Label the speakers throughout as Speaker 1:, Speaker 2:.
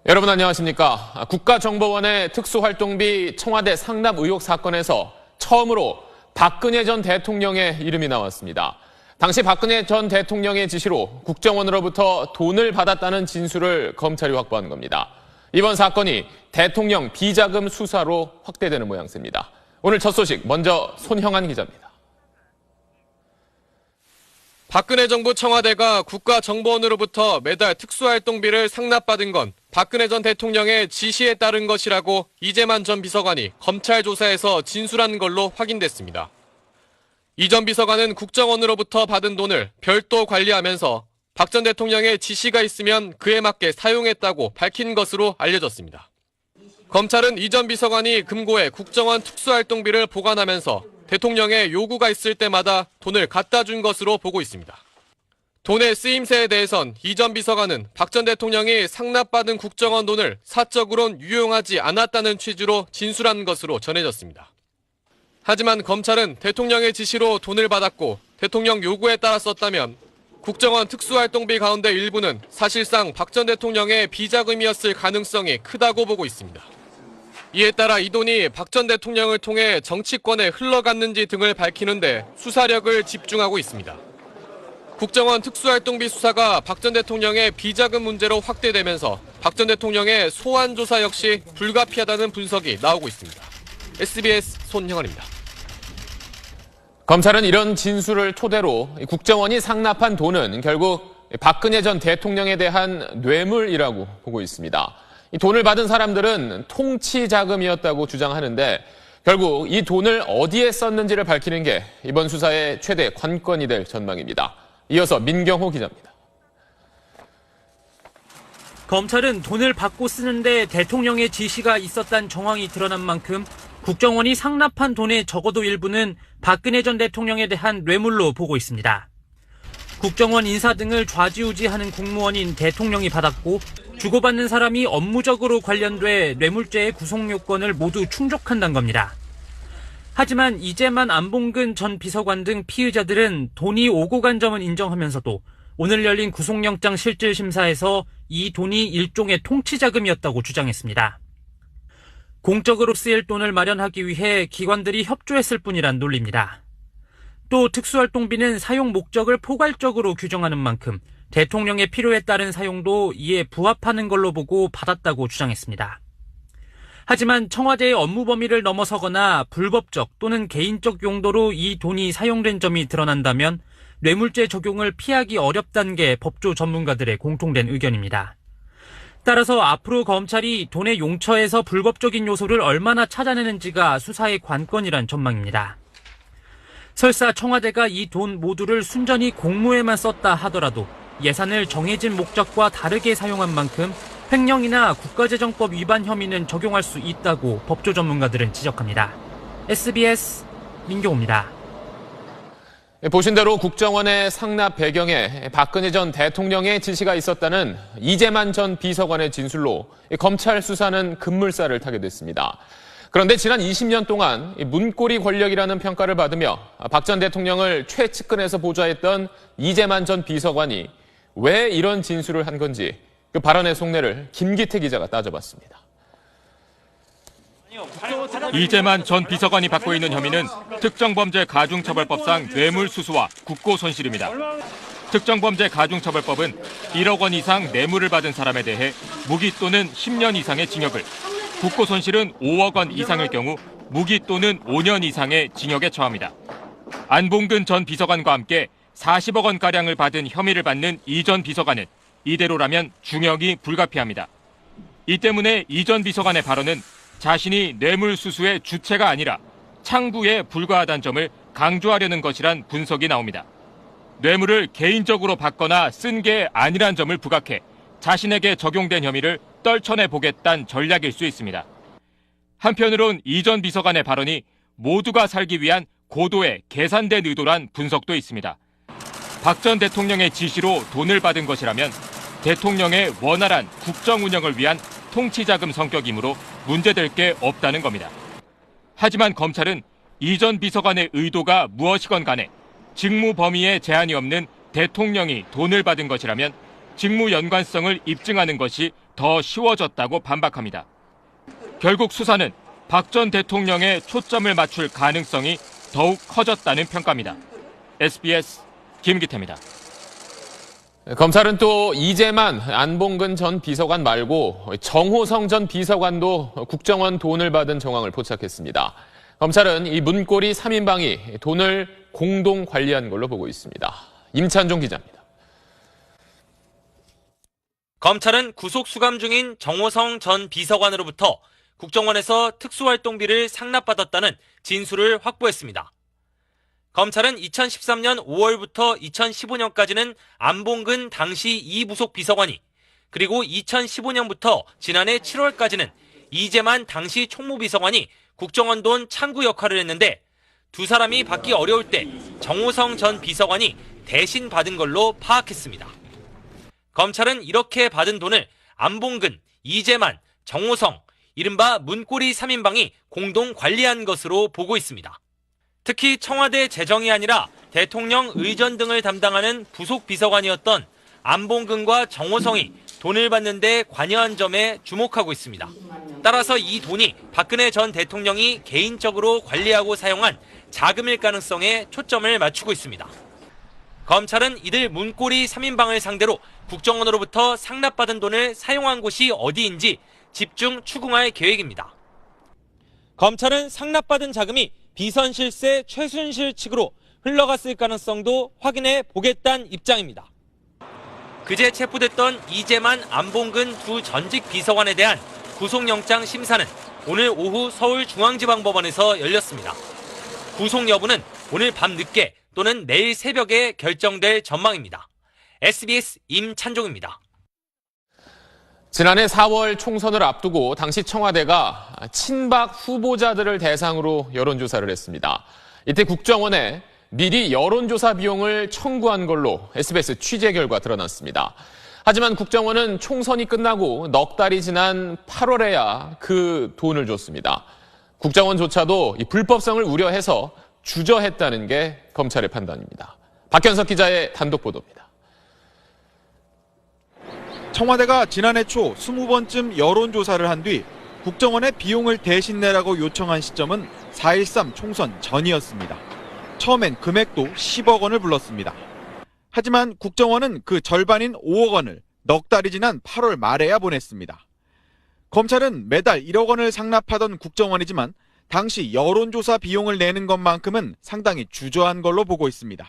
Speaker 1: 여러분 안녕하십니까? 국가정보원의 특수활동비 청와대 상납 의혹 사건에서 처음으로 박근혜 전 대통령의 이름이 나왔습니다. 당시 박근혜 전 대통령의 지시로 국정원으로부터 돈을 받았다는 진술을 검찰이 확보한 겁니다. 이번 사건이 대통령 비자금 수사로 확대되는 모양새입니다. 오늘 첫 소식 먼저 손형한 기자입니다.
Speaker 2: 박근혜 정부 청와대가 국가정보원으로부터 매달 특수활동비를 상납받은 건 박근혜 전 대통령의 지시에 따른 것이라고 이재만 전 비서관이 검찰 조사에서 진술한 걸로 확인됐습니다. 이 전 비서관은 국정원으로부터 받은 돈을 별도 관리하면서 박 전 대통령의 지시가 있으면 그에 맞게 사용했다고 밝힌 것으로 알려졌습니다. 검찰은 이 전 비서관이 금고에 국정원 특수활동비를 보관하면서 대통령의 요구가 있을 때마다 돈을 갖다 준 것으로 보고 있습니다. 돈의 쓰임새에 대해선 이 전 비서관은 박 전 대통령이 상납받은 국정원 돈을 사적으론 유용하지 않았다는 취지로 진술한 것으로 전해졌습니다. 하지만 검찰은 대통령의 지시로 돈을 받았고 대통령 요구에 따라 썼다면 국정원 특수활동비 가운데 일부는 사실상 박 전 대통령의 비자금이었을 가능성이 크다고 보고 있습니다. 이에 따라 이 돈이 박 전 대통령을 통해 정치권에 흘러갔는지 등을 밝히는데 수사력을 집중하고 있습니다. 국정원 특수활동비 수사가 박 전 대통령의 비자금 문제로 확대되면서 박 전 대통령의 소환 조사 역시 불가피하다는 분석이 나오고 있습니다. SBS 손형환입니다.
Speaker 1: 검찰은 이런 진술을 토대로 국정원이 상납한 돈은 결국 박근혜 전 대통령에 대한 뇌물이라고 보고 있습니다. 이 돈을 받은 사람들은 통치 자금이었다고 주장하는데 결국 이 돈을 어디에 썼는지를 밝히는 게 이번 수사의 최대 관건이 될 전망입니다. 이어서 민경호 기자입니다.
Speaker 3: 검찰은 돈을 받고 쓰는데 대통령의 지시가 있었다는 정황이 드러난 만큼 국정원이 상납한 돈의 적어도 일부는 박근혜 전 대통령에 대한 뇌물로 보고 있습니다. 국정원 인사 등을 좌지우지하는 공무원인 대통령이 받았고 주고받는 사람이 업무적으로 관련돼 뇌물죄의 구속 요건을 모두 충족한다는 겁니다. 하지만 이재만 안봉근 전 비서관 등 피의자들은 돈이 오고 간 점은 인정하면서도 오늘 열린 구속영장 실질심사에서 이 돈이 일종의 통치자금이었다고 주장했습니다. 공적으로 쓰일 돈을 마련하기 위해 기관들이 협조했을 뿐이란 논리입니다. 또 특수활동비는 사용 목적을 포괄적으로 규정하는 만큼 대통령의 필요에 따른 사용도 이에 부합하는 걸로 보고 받았다고 주장했습니다. 하지만 청와대의 업무 범위를 넘어서거나 불법적 또는 개인적 용도로 이 돈이 사용된 점이 드러난다면 뇌물죄 적용을 피하기 어렵다는 게 법조 전문가들의 공통된 의견입니다. 따라서 앞으로 검찰이 돈의 용처에서 불법적인 요소를 얼마나 찾아내는지가 수사의 관건이란 전망입니다. 설사 청와대가 이 돈 모두를 순전히 공무에만 썼다 하더라도 예산을 정해진 목적과 다르게 사용한 만큼 횡령이나 국가재정법 위반 혐의는 적용할 수 있다고 법조 전문가들은 지적합니다. SBS 민경호입니다.
Speaker 1: 보신 대로 국정원의 상납 배경에 박근혜 전 대통령의 지시가 있었다는 이재만 전 비서관의 진술로 검찰 수사는 급물살을 타게 됐습니다. 그런데 지난 20년 동안 문고리 권력이라는 평가를 받으며 박 전 대통령을 최측근에서 보좌했던 이재만 전 비서관이 왜 이런 진술을 한 건지 그 발언의 속내를 김기태 기자가 따져봤습니다.
Speaker 4: 이재만 전 비서관이 받고 있는 혐의는 특정범죄 가중처벌법상 뇌물수수와 국고손실입니다. 특정범죄 가중처벌법은 1억 원 이상 뇌물을 받은 사람에 대해 무기 또는 10년 이상의 징역을, 국고손실은 5억 원 이상일 경우 무기 또는 5년 이상의 징역에 처합니다. 안봉근 전 비서관과 함께 40억 원가량을 받은 혐의를 받는 이 전 비서관은 이대로라면 중형이 불가피합니다. 이 때문에 이 전 비서관의 발언은 자신이 뇌물수수의 주체가 아니라 창구에 불과하다는 점을 강조하려는 것이란 분석이 나옵니다. 뇌물을 개인적으로 받거나 쓴 게 아니란 점을 부각해 자신에게 적용된 혐의를 떨쳐내보겠다는 전략일 수 있습니다. 한편으론 이 전 비서관의 발언이 모두가 살기 위한 고도의 계산된 의도란 분석도 있습니다. 박 전 대통령의 지시로 돈을 받은 것이라면 대통령의 원활한 국정 운영을 위한 통치자금 성격이므로 문제될 게 없다는 겁니다. 하지만 검찰은 이 전 비서관의 의도가 무엇이건 간에 직무 범위에 제한이 없는 대통령이 돈을 받은 것이라면 직무 연관성을 입증하는 것이 더 쉬워졌다고 반박합니다. 결국 수사는 박 전 대통령에 초점을 맞출 가능성이 더욱 커졌다는 평가입니다. SBS 김기태입니다.
Speaker 1: 검찰은 또 이재만, 안봉근 전 비서관 말고 정호성 전 비서관도 국정원 돈을 받은 정황을 포착했습니다. 검찰은 이 문고리 3인방이 돈을 공동 관리한 걸로 보고 있습니다. 임찬종 기자입니다.
Speaker 5: 검찰은 구속 수감 중인 정호성 전 비서관으로부터 국정원에서 특수활동비를 상납받았다는 진술을 확보했습니다. 검찰은 2013년 5월부터 2015년까지는 안봉근 당시 이부속 비서관이, 그리고 2015년부터 지난해 7월까지는 이재만 당시 총무비서관이 국정원 돈 창구 역할을 했는데, 두 사람이 받기 어려울 때 정호성 전 비서관이 대신 받은 걸로 파악했습니다. 검찰은 이렇게 받은 돈을 안봉근, 이재만, 정호성, 이른바 문고리 3인방이 공동 관리한 것으로 보고 있습니다. 특히 청와대 재정이 아니라 대통령 의전 등을 담당하는 부속 비서관이었던 안봉근과 정호성이 돈을 받는 데 관여한 점에 주목하고 있습니다. 따라서 이 돈이 박근혜 전 대통령이 개인적으로 관리하고 사용한 자금일 가능성에 초점을 맞추고 있습니다. 검찰은 이들 문고리 3인방을 상대로 국정원으로부터 상납받은 돈을 사용한 곳이 어디인지 집중 추궁할 계획입니다. 검찰은 상납받은 자금이 비선실세 최순실 측으로 흘러갔을 가능성도 확인해 보겠다는 입장입니다. 그제 체포됐던 이재만, 안봉근 두 전직 비서관에 대한 구속영장 심사는 오늘 오후 서울중앙지방법원에서 열렸습니다. 구속 여부는 오늘 밤 늦게 또는 내일 새벽에 결정될 전망입니다. SBS 임찬종입니다.
Speaker 1: 지난해 4월 총선을 앞두고 당시 청와대가 친박 후보자들을 대상으로 여론조사를 했습니다. 이때 국정원에 미리 여론조사 비용을 청구한 걸로 SBS 취재 결과 드러났습니다. 하지만 국정원은 총선이 끝나고 넉 달이 지난 8월에야 그 돈을 줬습니다. 국정원조차도 이 불법성을 우려해서 주저했다는 게 검찰의 판단입니다. 박현석 기자의 단독 보도입니다.
Speaker 6: 청와대가 지난해 초 20번쯤 여론조사를 한 뒤 국정원에 비용을 대신 내라고 요청한 시점은 4.13 총선 전이었습니다. 처음엔 금액도 10억 원을 불렀습니다. 하지만 국정원은 그 절반인 5억 원을 넉 달이 지난 8월 말에야 보냈습니다. 검찰은 매달 1억 원을 상납하던 국정원이지만 당시 여론조사 비용을 내는 것만큼은 상당히 주저한 걸로 보고 있습니다.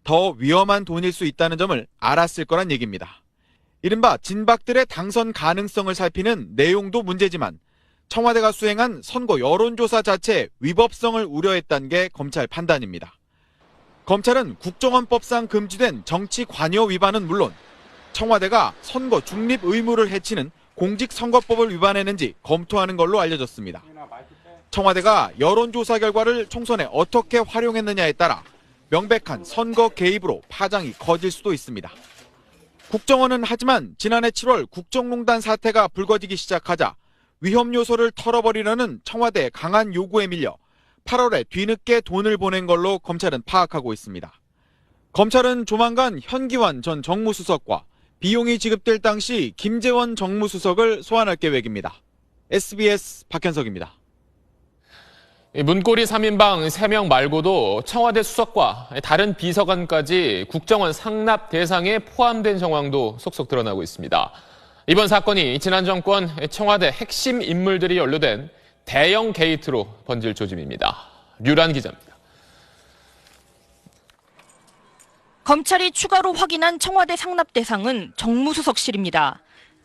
Speaker 6: 더 위험한 돈일 수 있다는 점을 알았을 거란 얘기입니다. 이른바 진박들의 당선 가능성을 살피는 내용도 문제지만 청와대가 수행한 선거 여론조사 자체의 위법성을 우려했다는 게 검찰 판단입니다. 검찰은 국정원법상 금지된 정치 관여 위반은 물론 청와대가 선거 중립 의무를 해치는 공직선거법을 위반했는지 검토하는 걸로 알려졌습니다. 청와대가 여론조사 결과를 총선에 어떻게 활용했느냐에 따라 명백한 선거 개입으로 파장이 커질 수도 있습니다. 국정원은 하지만 지난해 7월 국정농단 사태가 불거지기 시작하자 위험 요소를 털어버리려는 청와대의 강한 요구에 밀려 8월에 뒤늦게 돈을 보낸 걸로 검찰은 파악하고 있습니다. 검찰은 조만간 현기환 전 정무수석과 비용이 지급될 당시 김재원 정무수석을 소환할 계획입니다. SBS 박현석입니다.
Speaker 1: 문고리 3인방 3명 말고도 청와대 수석과 다른 비서관까지 국정원 상납 대상에 포함된 정황도 속속 드러나고 있습니다. 이번 사건이 지난 정권 청와대 핵심 인물들이 연루된 대형 게이트로 번질 조짐입니다. 류란 기자입니다.
Speaker 7: 검찰이 추가로 확인한 청와대 상납 대상은 정무수석실입니다.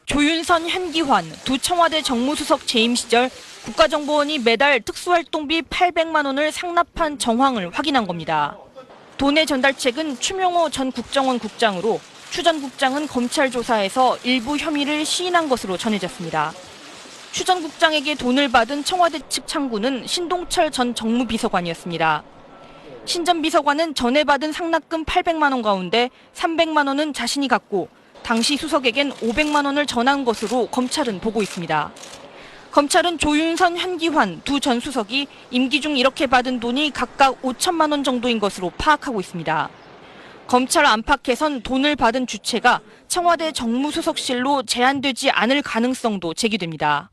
Speaker 7: 조윤선, 현기환 두 청와대 정무수석 재임 시절 국가정보원이 매달 특수활동비 800만 원을 상납한 정황을 확인한 겁니다. 돈의 전달책은 추명호 전 국정원 국장으로 추 전 국장은 검찰 조사에서 일부 혐의를 시인한 것으로 전해졌습니다. 추 전 국장에게 돈을 받은 청와대 측 창구는 신동철 전 정무비서관이었습니다. 신 전 비서관은 전에 받은 상납금 800만 원 가운데 300만 원은 자신이 갖고 당시 수석에겐 500만 원을 전한 것으로 검찰은 보고 있습니다. 검찰은 조윤선, 현기환 두 전 수석이 임기 중 이렇게 받은 돈이 각각 5천만 원 정도인 것으로 파악하고 있습니다. 검찰 안팎에선 돈을 받은 주체가 청와대 정무수석실로 제한되지 않을 가능성도 제기됩니다.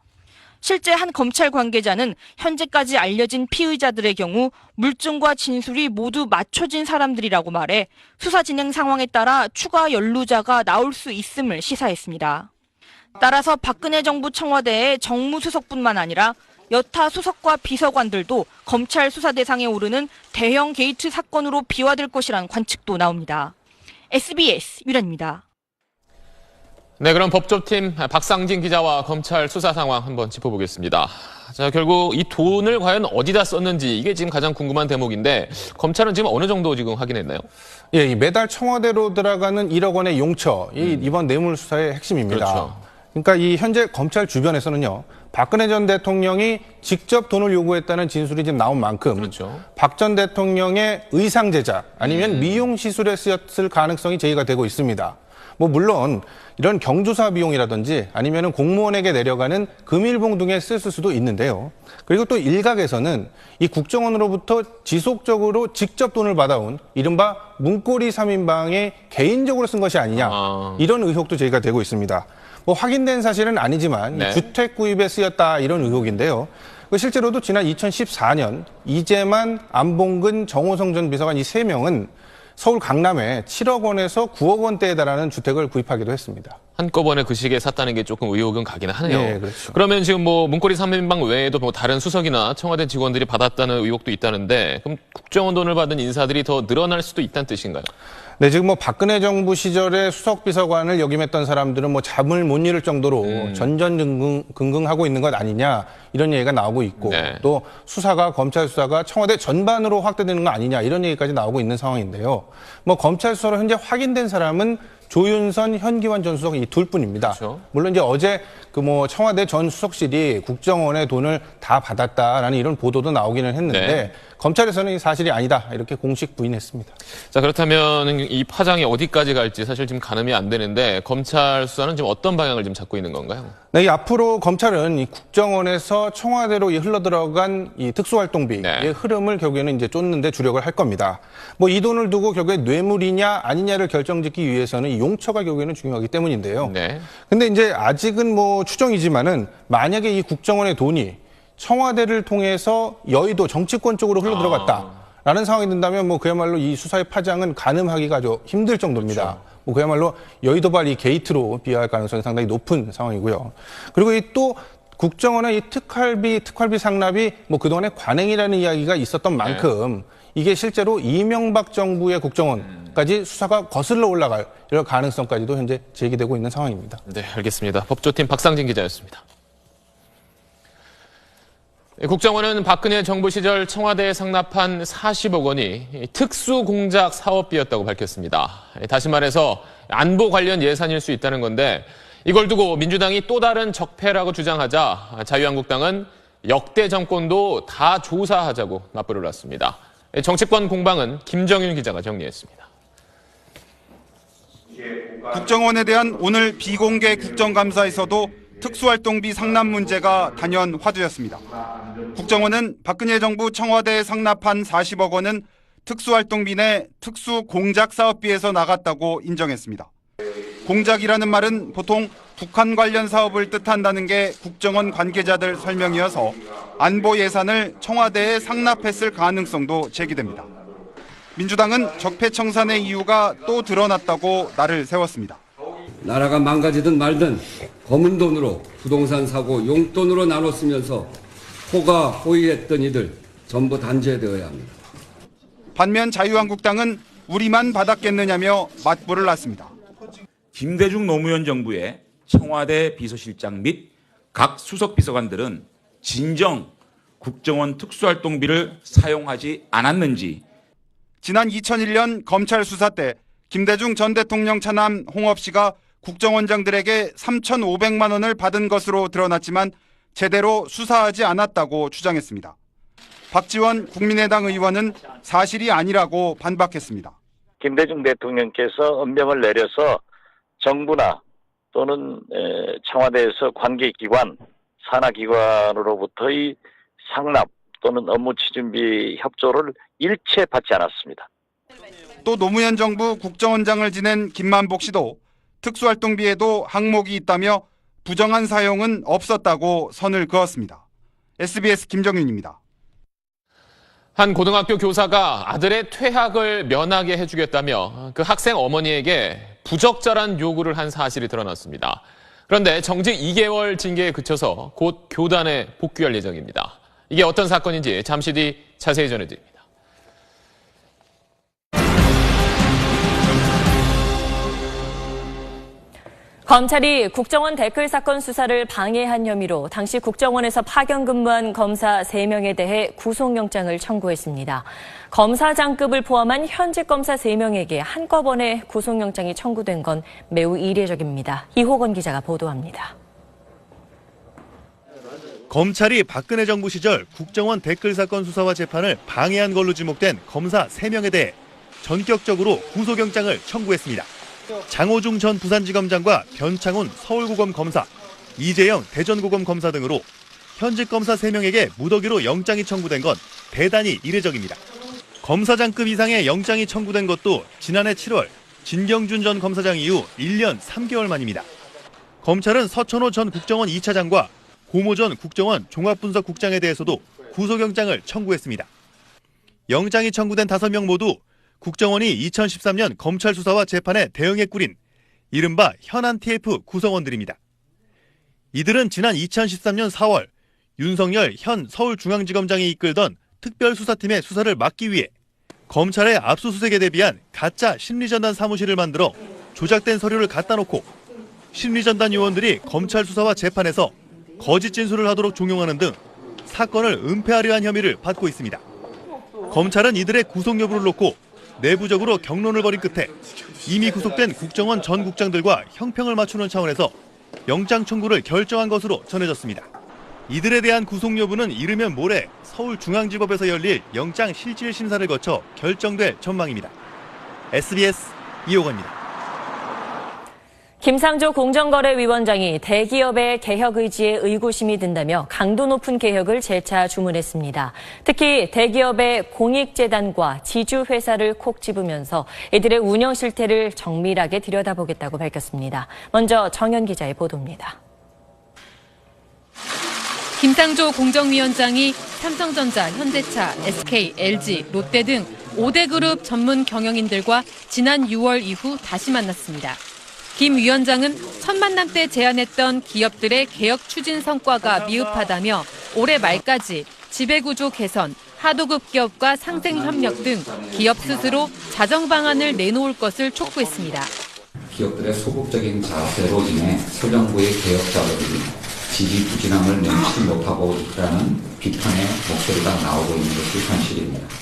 Speaker 7: 실제 한 검찰 관계자는 현재까지 알려진 피의자들의 경우 물증과 진술이 모두 맞춰진 사람들이라고 말해 수사 진행 상황에 따라 추가 연루자가 나올 수 있음을 시사했습니다. 따라서 박근혜 정부 청와대의 정무수석뿐만 아니라 여타 수석과 비서관들도 검찰 수사 대상에 오르는 대형 게이트 사건으로 비화될 것이라는 관측도 나옵니다. SBS 유란입니다.
Speaker 1: 네, 그럼 법조팀 박상진 기자와 검찰 수사 상황 한번 짚어보겠습니다. 자, 결국 이 돈을 과연 어디다 썼는지 이게 지금 가장 궁금한 대목인데 검찰은 지금 어느 정도 지금 확인했나요?
Speaker 8: 예, 이 매달 청와대로 들어가는 1억 원의 용처, 이번 뇌물 수사의 핵심입니다.
Speaker 1: 그렇죠.
Speaker 8: 그러니까 이 현재 검찰 주변에서는요, 박근혜 전 대통령이 직접 돈을 요구했다는 진술이 지금 나온 만큼
Speaker 1: 그렇죠.
Speaker 8: 박 전 대통령의 의상 제작 아니면 미용 시술에 쓰였을 가능성이 제기가 되고 있습니다. 뭐 물론 이런 경조사 비용이라든지 아니면은 공무원에게 내려가는 금일봉 등에 쓰였을 수도 있는데요. 그리고 또 일각에서는 이 국정원으로부터 지속적으로 직접 돈을 받아온 이른바 문고리 3인방에 개인적으로 쓴 것이 아니냐 이런 의혹도 제기가 되고 있습니다. 뭐 확인된 사실은 아니지만
Speaker 1: 네.
Speaker 8: 주택 구입에 쓰였다 이런 의혹인데요. 실제로도 지난 2014년 이재만, 안봉근, 정호성 전 비서관 이 3명은 서울 강남에 7억 원에서 9억 원대에 달하는 주택을 구입하기도 했습니다.
Speaker 1: 한꺼번에 그 시기에 샀다는 게 조금 의혹은 가긴 하네요.
Speaker 8: 네, 그렇죠.
Speaker 1: 그러면 지금 뭐 문고리 3인방 외에도 뭐 다른 수석이나 청와대 직원들이 받았다는 의혹도 있다는데 그럼 국정원 돈을 받은 인사들이 더 늘어날 수도 있다는 뜻인가요?
Speaker 8: 네, 지금 뭐 박근혜 정부 시절에 수석 비서관을 역임했던 사람들은 뭐 잠을 못 이룰 정도로 전전긍긍하고 있는 것 아니냐 이런 얘기가 나오고 있고
Speaker 1: 네.
Speaker 8: 또 검찰 수사가 청와대 전반으로 확대되는 거 아니냐 이런 얘기까지 나오고 있는 상황인데요. 뭐 검찰 수사로 현재 확인된 사람은 조윤선, 현기환 전 수석 이 둘뿐입니다.
Speaker 1: 그렇죠.
Speaker 8: 물론 이제 어제 그 뭐 청와대 전 수석실이 국정원의 돈을 다 받았다라는 이런 보도도 나오기는 했는데
Speaker 1: 네.
Speaker 8: 검찰에서는 이 사실이 아니다 이렇게 공식 부인했습니다.
Speaker 1: 자, 그렇다면 이 파장이 어디까지 갈지 사실 지금 가늠이 안 되는데 검찰 수사는 지금 어떤 방향을 지금 잡고 있는 건가요?
Speaker 8: 네, 앞으로 검찰은 이 국정원에서 청와대로 흘러들어간 이 특수활동비의
Speaker 1: 네.
Speaker 8: 흐름을 결국에는 이제 쫓는데 주력을 할 겁니다. 뭐 이 돈을 두고 결국에 뇌물이냐 아니냐를 결정짓기 위해서는 이 용처가 결국에는 중요하기 때문인데요.
Speaker 1: 네.
Speaker 8: 근데 이제 아직은 뭐 추정이지만은 만약에 이 국정원의 돈이 청와대를 통해서 여의도 정치권 쪽으로 흘러들어갔다라는 상황이 된다면 뭐 그야말로 이 수사의 파장은 가늠하기가 아주 힘들 정도입니다.
Speaker 1: 그렇죠.
Speaker 8: 뭐 그야말로 여의도발 이 게이트로 비화할 가능성이 상당히 높은 상황이고요. 그리고 이 또 국정원의 이 특활비 상납이 뭐 그동안에 관행이라는 이야기가 있었던 만큼 이게 실제로 이명박 정부의 국정원까지 수사가 거슬러 올라갈 이런 가능성까지도 현재 제기되고 있는 상황입니다.
Speaker 1: 네, 알겠습니다. 법조팀 박상진 기자였습니다. 국정원은 박근혜 정부 시절 청와대에 상납한 40억 원이 특수공작 사업비였다고 밝혔습니다. 다시 말해서 안보 관련 예산일 수 있다는 건데 이걸 두고 민주당이 또 다른 적폐라고 주장하자 자유한국당은 역대 정권도 다 조사하자고 맞불을 놨습니다. 정치권 공방은 김정윤 기자가 정리했습니다.
Speaker 9: 국정원에 대한 오늘 비공개 국정감사에서도 특수활동비 상납 문제가 단연 화두였습니다. 국정원은 박근혜 정부 청와대에 상납한 40억 원은 특수활동비 내 특수공작사업비에서 나갔다고 인정했습니다. 공작이라는 말은 보통 북한 관련 사업을 뜻한다는 게 국정원 관계자들 설명이어서 안보 예산을 청와대에 상납했을 가능성도 제기됩니다. 민주당은 적폐청산의 이유가 또 드러났다고 날을 세웠습니다.
Speaker 10: 나라가 망가지든 말든 검은 돈으로 부동산 사고 용돈으로 나눠 쓰면서 호가 호의했던 이들 전부 단죄되어야 합니다.
Speaker 9: 반면 자유한국당은 우리만 받았겠느냐며 맞불을 놨습니다.
Speaker 11: 김대중 노무현 정부의 청와대 비서실장 및 각 수석 비서관들은 진정 국정원 특수활동비를 사용하지 않았는지.
Speaker 9: 지난 2001년 검찰 수사 때 김대중 전 대통령 차남 홍업 씨가 국정원장들에게 3,500만 원을 받은 것으로 드러났지만 제대로 수사하지 않았다고 주장했습니다. 박지원 국민의당 의원은 사실이 아니라고 반박했습니다.
Speaker 12: 김대중 대통령께서 엄명을 내려서 정부나 또는 청와대에서 관계기관, 산하기관으로부터의 상납 또는 업무 추진비 협조를 일체 받지 않았습니다.
Speaker 9: 또 노무현 정부 국정원장을 지낸 김만복 씨도 특수활동비에도 항목이 있다며 부정한 사용은 없었다고 선을 그었습니다. SBS 김정윤입니다.
Speaker 1: 한 고등학교 교사가 아들의 퇴학을 면하게 해주겠다며 그 학생 어머니에게 부적절한 요구를 한 사실이 드러났습니다. 그런데 정직 2개월 징계에 그쳐서 곧 교단에 복귀할 예정입니다. 이게 어떤 사건인지 잠시 뒤 자세히 전해드립니다.
Speaker 13: 검찰이 국정원 댓글 사건 수사를 방해한 혐의로 당시 국정원에서 파견 근무한 검사 3명에 대해 구속영장을 청구했습니다. 검사장급을 포함한 현직 검사 3명에게 한꺼번에 구속영장이 청구된 건 매우 이례적입니다. 이호건 기자가 보도합니다.
Speaker 14: 검찰이 박근혜 정부 시절 국정원 댓글 사건 수사와 재판을 방해한 걸로 지목된 검사 3명에 대해 전격적으로 구속영장을 청구했습니다. 장호중 전 부산지검장과 변창훈 서울고검 검사, 이재영 대전고검 검사 등으로 현직 검사 3명에게 무더기로 영장이 청구된 건 대단히 이례적입니다. 검사장급 이상의 영장이 청구된 것도 지난해 7월 진경준 전 검사장 이후 1년 3개월 만입니다. 검찰은 서천호 전 국정원 2차장과 고모 전 국정원 종합분석국장에 대해서도 구속영장을 청구했습니다. 영장이 청구된 5명 모두 국정원이 2013년 검찰 수사와 재판에 대응해 꾸린 이른바 현안 TF 구성원들입니다. 이들은 지난 2013년 4월 윤석열 현 서울중앙지검장이 이끌던 특별수사팀의 수사를 막기 위해 검찰의 압수수색에 대비한 가짜 심리전단 사무실을 만들어 조작된 서류를 갖다 놓고 심리전단 요원들이 검찰 수사와 재판에서 거짓 진술을 하도록 종용하는 등 사건을 은폐하려 한 혐의를 받고 있습니다. 검찰은 이들의 구속 여부를 놓고 내부적으로 경론을 벌인 끝에 이미 구속된 국정원 전 국장들과 형평을 맞추는 차원에서 영장 청구를 결정한 것으로 전해졌습니다. 이들에 대한 구속 여부는 이르면 모레 서울중앙지법에서 열릴 영장 실질 심사를 거쳐 결정될 전망입니다. SBS 이호건입니다.
Speaker 13: 김상조 공정거래위원장이 대기업의 개혁 의지에 의구심이 든다며 강도 높은 개혁을 재차 주문했습니다. 특히 대기업의 공익재단과 지주회사를 콕 집으면서 이들의 운영 실태를 정밀하게 들여다보겠다고 밝혔습니다. 먼저 정현 기자의 보도입니다.
Speaker 15: 김상조 공정위원장이 삼성전자, 현대차, SK, LG, 롯데 등 5대 그룹 전문 경영인들과 지난 6월 이후 다시 만났습니다. 김 위원장은 첫 만남 때 제안했던 기업들의 개혁 추진 성과가 미흡하다며 올해 말까지 지배구조 개선, 하도급 기업과 상생 협력 등 기업 스스로 자정 방안을 내놓을 것을 촉구했습니다.
Speaker 16: 기업들의 소극적인 자세로 인해 새 정부의 개혁 작업이 지지부진함을 면치 못하고 있다는 비판의 목소리가 나오고 있는 것이 현실입니다.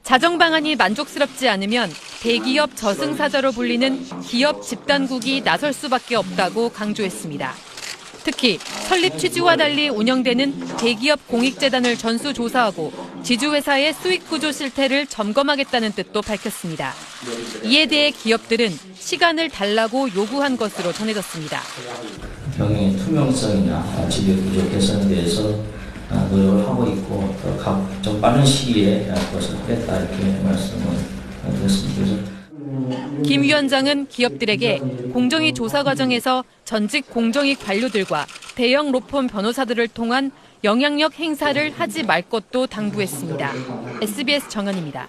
Speaker 15: 자정 방안이 만족스럽지 않으면 대기업 저승사자로 불리는 기업 집단국이 나설 수밖에 없다고 강조했습니다. 특히 설립 취지와 달리 운영되는 대기업 공익재단을 전수조사하고 지주회사의 수익구조 실태를 점검하겠다는 뜻도 밝혔습니다. 이에 대해 기업들은 시간을 달라고 요구한 것으로 전해졌습니다.
Speaker 17: 경영의 투명성이나 지배구조 개선에 대해서 노력을 하고 있고 좀 빠른 시기에 그것을 하겠다 이렇게 말씀을 드렸습니다.
Speaker 15: 김 위원장은 기업들에게 공정위 조사 과정에서 전직 공정위 관료들과 대형 로펌 변호사들을 통한 영향력 행사를 하지 말 것도 당부했습니다. SBS 정현입니다.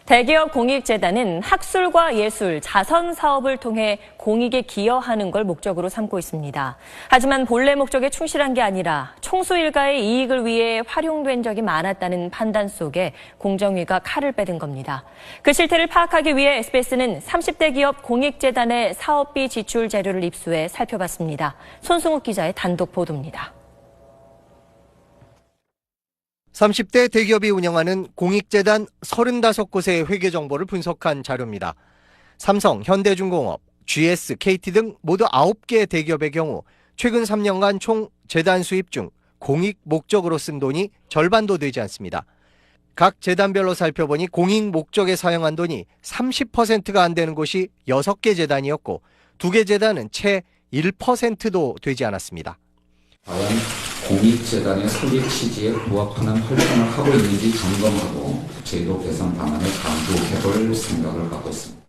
Speaker 13: 대기업 공익재단은 학술과 예술, 자선 사업을 통해 공익에 기여하는 걸 목적으로 삼고 있습니다. 하지만 본래 목적에 충실한 게 아니라 총수 일가의 이익을 위해 활용된 적이 많았다는 판단 속에 공정위가 칼을 빼든 겁니다. 그 실태를 파악하기 위해 SBS는 30대 기업 공익재단의 사업비 지출 자료를 입수해 살펴봤습니다. 손승욱 기자의 단독 보도입니다.
Speaker 18: 30대 대기업이 운영하는 공익재단 35곳의 회계 정보를 분석한 자료입니다. 삼성, 현대중공업, GS, KT 등 모두 9개 대기업의 경우 최근 3년간 총 재단 수입 중 공익 목적으로 쓴 돈이 절반도 되지 않습니다. 각 재단별로 살펴보니 공익 목적에 사용한 돈이 30%가 안 되는 곳이 6개 재단이었고 2개 재단은 채 1%도 되지 않았습니다.
Speaker 16: 과연 공익재단의 설립 취지에 부합하는 활동을 하고 있는지 점검하고 제도 개선 방안을 강구해볼 생각을 갖고 있습니다.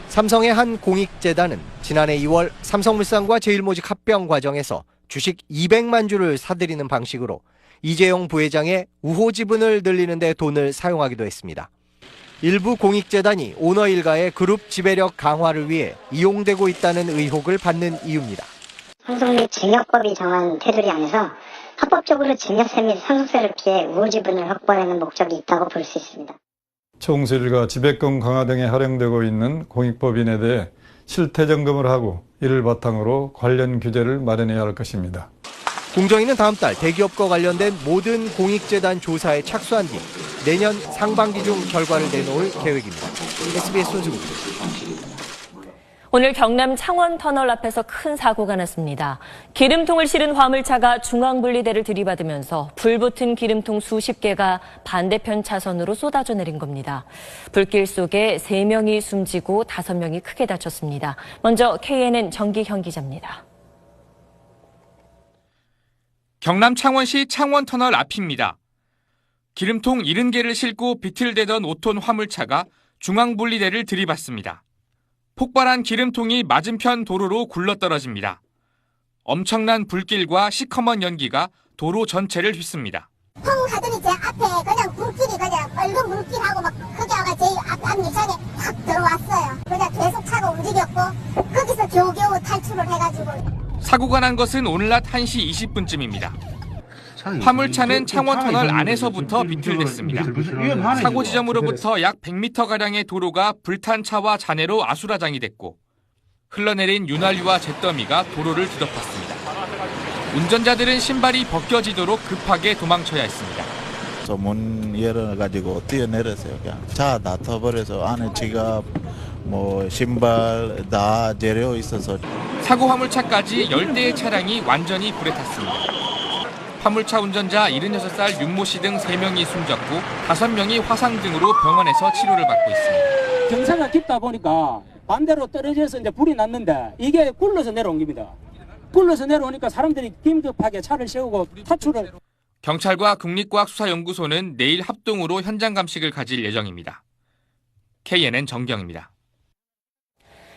Speaker 18: 삼성의 한 공익재단은 지난해 2월 삼성물산과 제일모직 합병 과정에서 주식 200만 주를 사들이는 방식으로 이재용 부회장의 우호 지분을 늘리는 데 돈을 사용하기도 했습니다. 일부 공익재단이 오너 일가의 그룹 지배력 강화를 위해 이용되고 있다는 의혹을 받는 이유입니다.
Speaker 19: 상속 및 증여법이 정한 테두리 안에서 합법적으로 증여세 및 상속세를 피해 우호 지분을 확보하려는 목적이 있다고 볼 수 있습니다.
Speaker 20: 총수일과 지배권 강화 등에 활용되고 있는 공익법인에 대해 실태점검을 하고 이를 바탕으로 관련 규제를 마련해야 할 것입니다.
Speaker 18: 공정위는 다음 달 대기업과 관련된 모든 공익재단 조사에 착수한 뒤 내년 상반기 중 결과를 내놓을 계획입니다. SBS 손수국입니다.
Speaker 13: 오늘 경남 창원 터널 앞에서 큰 사고가 났습니다. 기름통을 실은 화물차가 중앙분리대를 들이받으면서 불붙은 기름통 수십 개가 반대편 차선으로 쏟아져 내린 겁니다. 불길 속에 3명이 숨지고 5명이 크게 다쳤습니다. 먼저 KNN 정기형 기자입니다.
Speaker 4: 경남 창원시 창원터널 앞입니다. 기름통 70개를 싣고 비틀대던 5톤 화물차가 중앙분리대를 들이받습니다. 폭발한 기름통이 맞은편 도로로 굴러떨어집니다. 엄청난 불길과 시커먼 연기가 도로 전체를 휩습니다.
Speaker 21: 펑 하더니 제 앞에 그냥 불길이 그냥 빨간 불길하고 막 크게 와가 제 앞 밀착에 확 들어왔어요. 그냥 계속 차가 움직였고 거기서 겨우겨우 탈출을 해가지고.
Speaker 4: 사고가 난 것은 오늘 낮 1시 20분쯤입니다. 화물차는 창원터널 안에서부터 비틀댔습니다. 사고 지점으로부터 약 100m가량의 도로가 불탄 차와 잔해로 아수라장이 됐고 흘러내린 윤활유와 잿더미가 도로를 뒤덮었습니다. 운전자들은 신발이 벗겨지도록 급하게 도망쳐야 했습니다.
Speaker 22: 저 문 열어가지고 뛰어내렸어요. 그냥 차 다 터버려서 안에 지갑, 신발 다 내려 있어서.
Speaker 4: 사고 화물차까지 10대의 차량이 완전히 불에 탔습니다. 화물차 운전자 76살 윤모 씨 등 3명이 숨졌고 5명이 화상 등으로 병원에서 치료를 받고 있습니다.
Speaker 23: 경사가 깊다 보니까 반대로 떨어져서 이제 불이 났는데 이게 굴러서 내려온 겁니다. 굴러서 내려오니까 사람들이 긴급하게 차를 세우고 탈출을.
Speaker 4: 경찰과 국립과학수사연구소는 내일 합동으로 현장 감식을 가질 예정입니다. KNN 정경입니다.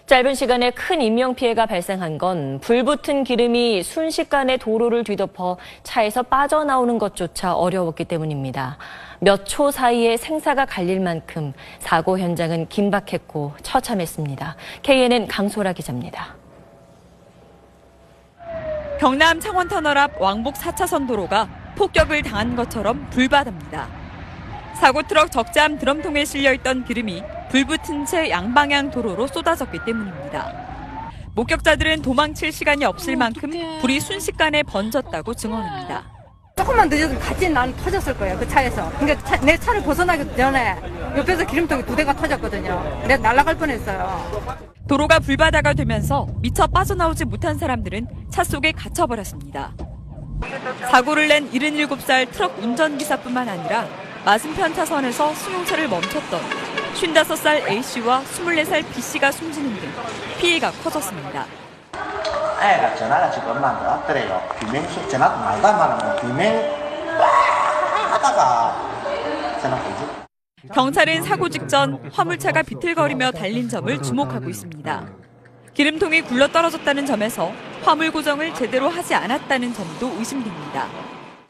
Speaker 13: 짧은 시간에 큰 인명피해가 발생한 건 불붙은 기름이 순식간에 도로를 뒤덮어 차에서 빠져나오는 것조차 어려웠기 때문입니다. 몇 초 사이에 생사가 갈릴 만큼 사고 현장은 긴박했고 처참했습니다. KNN 강소라 기자입니다.
Speaker 24: 경남 창원터널 앞 왕복 4차선 도로가 폭격을 당한 것처럼 불바답니다. 사고 트럭 적재함 드럼통에 실려있던 기름이 불붙은 채 양방향 도로로 쏟아졌기 때문입니다. 목격자들은 도망칠 시간이 없을 만큼 불이 순식간에 번졌다고 증언합니다.
Speaker 25: 조금만 늦어도 같이 난 터졌을 거예요, 그 차에서. 그러니까 내 차를 벗어나기 전에 옆에서 기름통이 2대가 터졌거든요. 내가 날아갈 뻔했어요.
Speaker 24: 도로가 불바다가 되면서 미처 빠져나오지 못한 사람들은 차 속에 갇혀버렸습니다. 사고를 낸 77살 트럭 운전기사뿐만 아니라 맞은편 차선에서 승용차를 멈췄던 55살 A씨와 24살 B씨가 숨지는 등 피해가 커졌습니다.
Speaker 26: 애가 전화가 지금 엄마한테 왔더래요. 비명소 전화도 말도 안 하는 비명 하다가 전화 오지.
Speaker 24: 경찰은 사고 직전 화물차가 비틀거리며 달린 점을 주목하고 있습니다. 기름통이 굴러떨어졌다는 점에서 화물 고정을 제대로 하지 않았다는 점도 의심됩니다.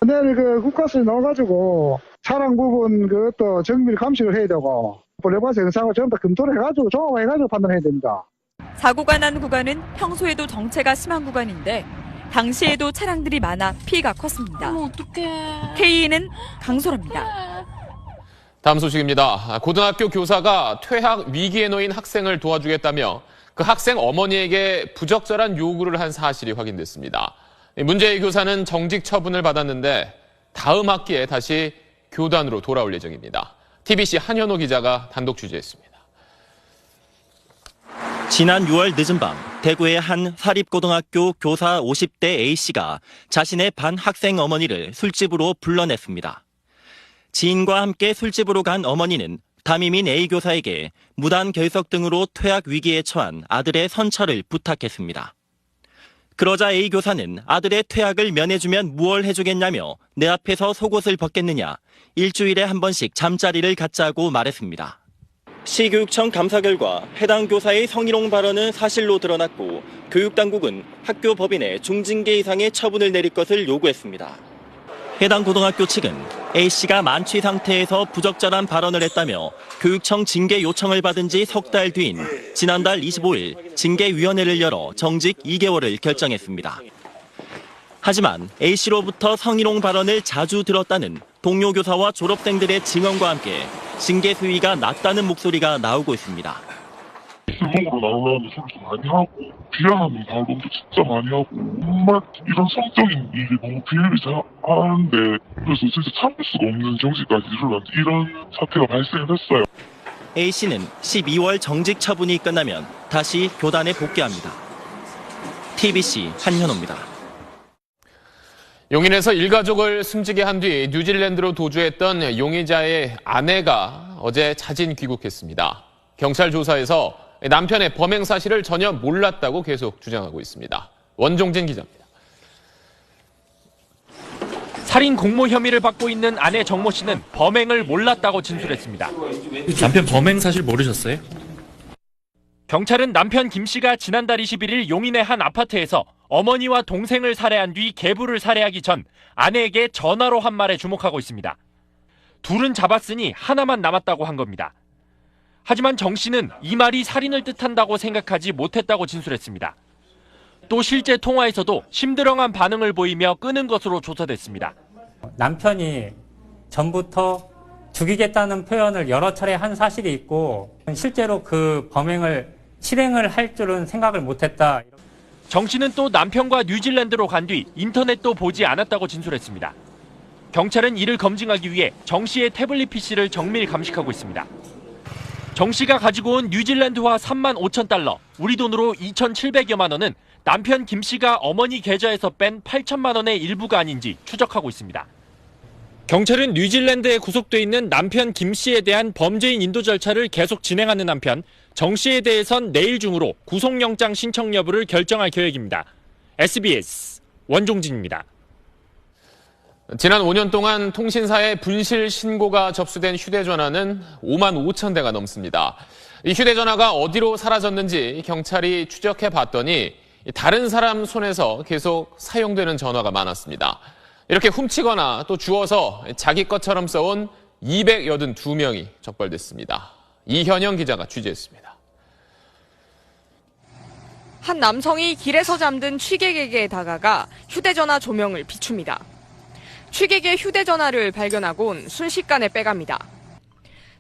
Speaker 27: 내일 국가수에 나와가지고 차량 부분 그것도 정밀 감식을 해야 되고 레버스 영상을 전부 다 검토를 해가지고 종합해가지고 판단해야 됩니다.
Speaker 24: 사고가 난 구간은 평소에도 정체가 심한 구간인데 당시에도 차량들이 많아 피해가 컸습니다. 어떡해. KNN 강소라입니다.
Speaker 1: 다음 소식입니다. 고등학교 교사가 퇴학 위기에 놓인 학생을 도와주겠다며 그 학생 어머니에게 부적절한 요구를 한 사실이 확인됐습니다. 문제의 교사는 정직 처분을 받았는데 다음 학기에 다시 교단으로 돌아올 예정입니다. TBC 한현호 기자가 단독 취재했습니다.
Speaker 28: 지난 6월 늦은 밤 대구의 한 사립고등학교 교사 50대 A씨가 자신의 반 학생 어머니를 술집으로 불러냈습니다. 지인과 함께 술집으로 간 어머니는 담임인 A 교사에게 무단 결석 등으로 퇴학 위기에 처한 아들의 선처를 부탁했습니다. 그러자 A 교사는 아들의 퇴학을 면해주면 무얼 해주겠냐며 내 앞에서 속옷을 벗겠느냐, 일주일에 한 번씩 잠자리를 갖자고 말했습니다. 시교육청 감사 결과 해당 교사의 성희롱 발언은 사실로 드러났고 교육당국은 학교 법인에 중징계 이상의 처분을 내릴 것을 요구했습니다. 해당 고등학교 측은 A씨가 만취 상태에서 부적절한 발언을 했다며 교육청 징계 요청을 받은 지 석 달 뒤인 지난달 25일 징계위원회를 열어 정직 2개월을 결정했습니다. 하지만 A씨로부터 성희롱 발언을 자주 들었다는 동료 교사와 졸업생들의 증언과 함께 징계 수위가 낮다는 목소리가 나오고 있습니다.
Speaker 2: 술 먹으러 나오려는 소리도 많이 하고 비하하는 발언도 진짜 많이 하고 정말 이런 성적인 일이 너무 비일비재하는데 그래서 진짜 참을 수가 없는 정지까지 이르렀는데 이런 사태가 발생했어요.
Speaker 28: A씨는 12월 정직 처분이 끝나면 다시 교단에 복귀합니다. TBC 한현호입니다.
Speaker 1: 용인에서 일가족을 숨지게 한 뒤 뉴질랜드로 도주했던 용의자의 아내가 어제 자진 귀국했습니다. 경찰 조사에서 남편의 범행 사실을 전혀 몰랐다고 계속 주장하고 있습니다. 원종진 기자입니다.
Speaker 4: 살인 공모 혐의를 받고 있는 아내 정모 씨는 범행을 몰랐다고 진술했습니다.
Speaker 3: 남편 범행 사실 모르셨어요?
Speaker 4: 경찰은 남편 김 씨가 지난달 21일 용인의 한 아파트에서 어머니와 동생을 살해한 뒤 계부를 살해하기 전 아내에게 전화로 한 말에 주목하고 있습니다. 둘은 잡았으니 하나만 남았다고 한 겁니다. 하지만 정 씨는 이 말이 살인을 뜻한다고 생각하지 못했다고 진술했습니다. 또 실제 통화에서도 심드렁한 반응을 보이며 끊은 것으로 조사됐습니다.
Speaker 5: 남편이 전부터 죽이겠다는 표현을 여러 차례 한 사실이 있고 실제로 그 범행을 실행을 할 줄은 생각을 못했다.
Speaker 4: 정 씨는 또 남편과 뉴질랜드로 간 뒤 인터넷도 보지 않았다고 진술했습니다. 경찰은 이를 검증하기 위해 정 씨의 태블릿 PC를 정밀 감식하고 있습니다. 정 씨가 가지고 온 뉴질랜드화 3만 5천 달러, 우리 돈으로 2,700여만 원은 남편 김 씨가 어머니 계좌에서 뺀 8천만 원의 일부가 아닌지 추적하고 있습니다. 경찰은 뉴질랜드에 구속돼 있는 남편 김 씨에 대한 범죄인 인도 절차를 계속 진행하는 한편 정 씨에 대해선 내일 중으로 구속영장 신청 여부를 결정할 계획입니다. SBS 원종진입니다.
Speaker 1: 지난 5년 동안 통신사에 분실 신고가 접수된 휴대전화는 5만 5천 대가 넘습니다. 이 휴대전화가 어디로 사라졌는지 경찰이 추적해 봤더니 다른 사람 손에서 계속 사용되는 전화가 많았습니다. 이렇게 훔치거나 또 주워서 자기 것처럼 써온 282명이 적발됐습니다. 이현영 기자가 취재했습니다.
Speaker 6: 한 남성이 길에서 잠든 취객에게 다가가 휴대전화 조명을 비춥니다. 취객의 휴대전화를 발견하곤 순식간에 빼갑니다.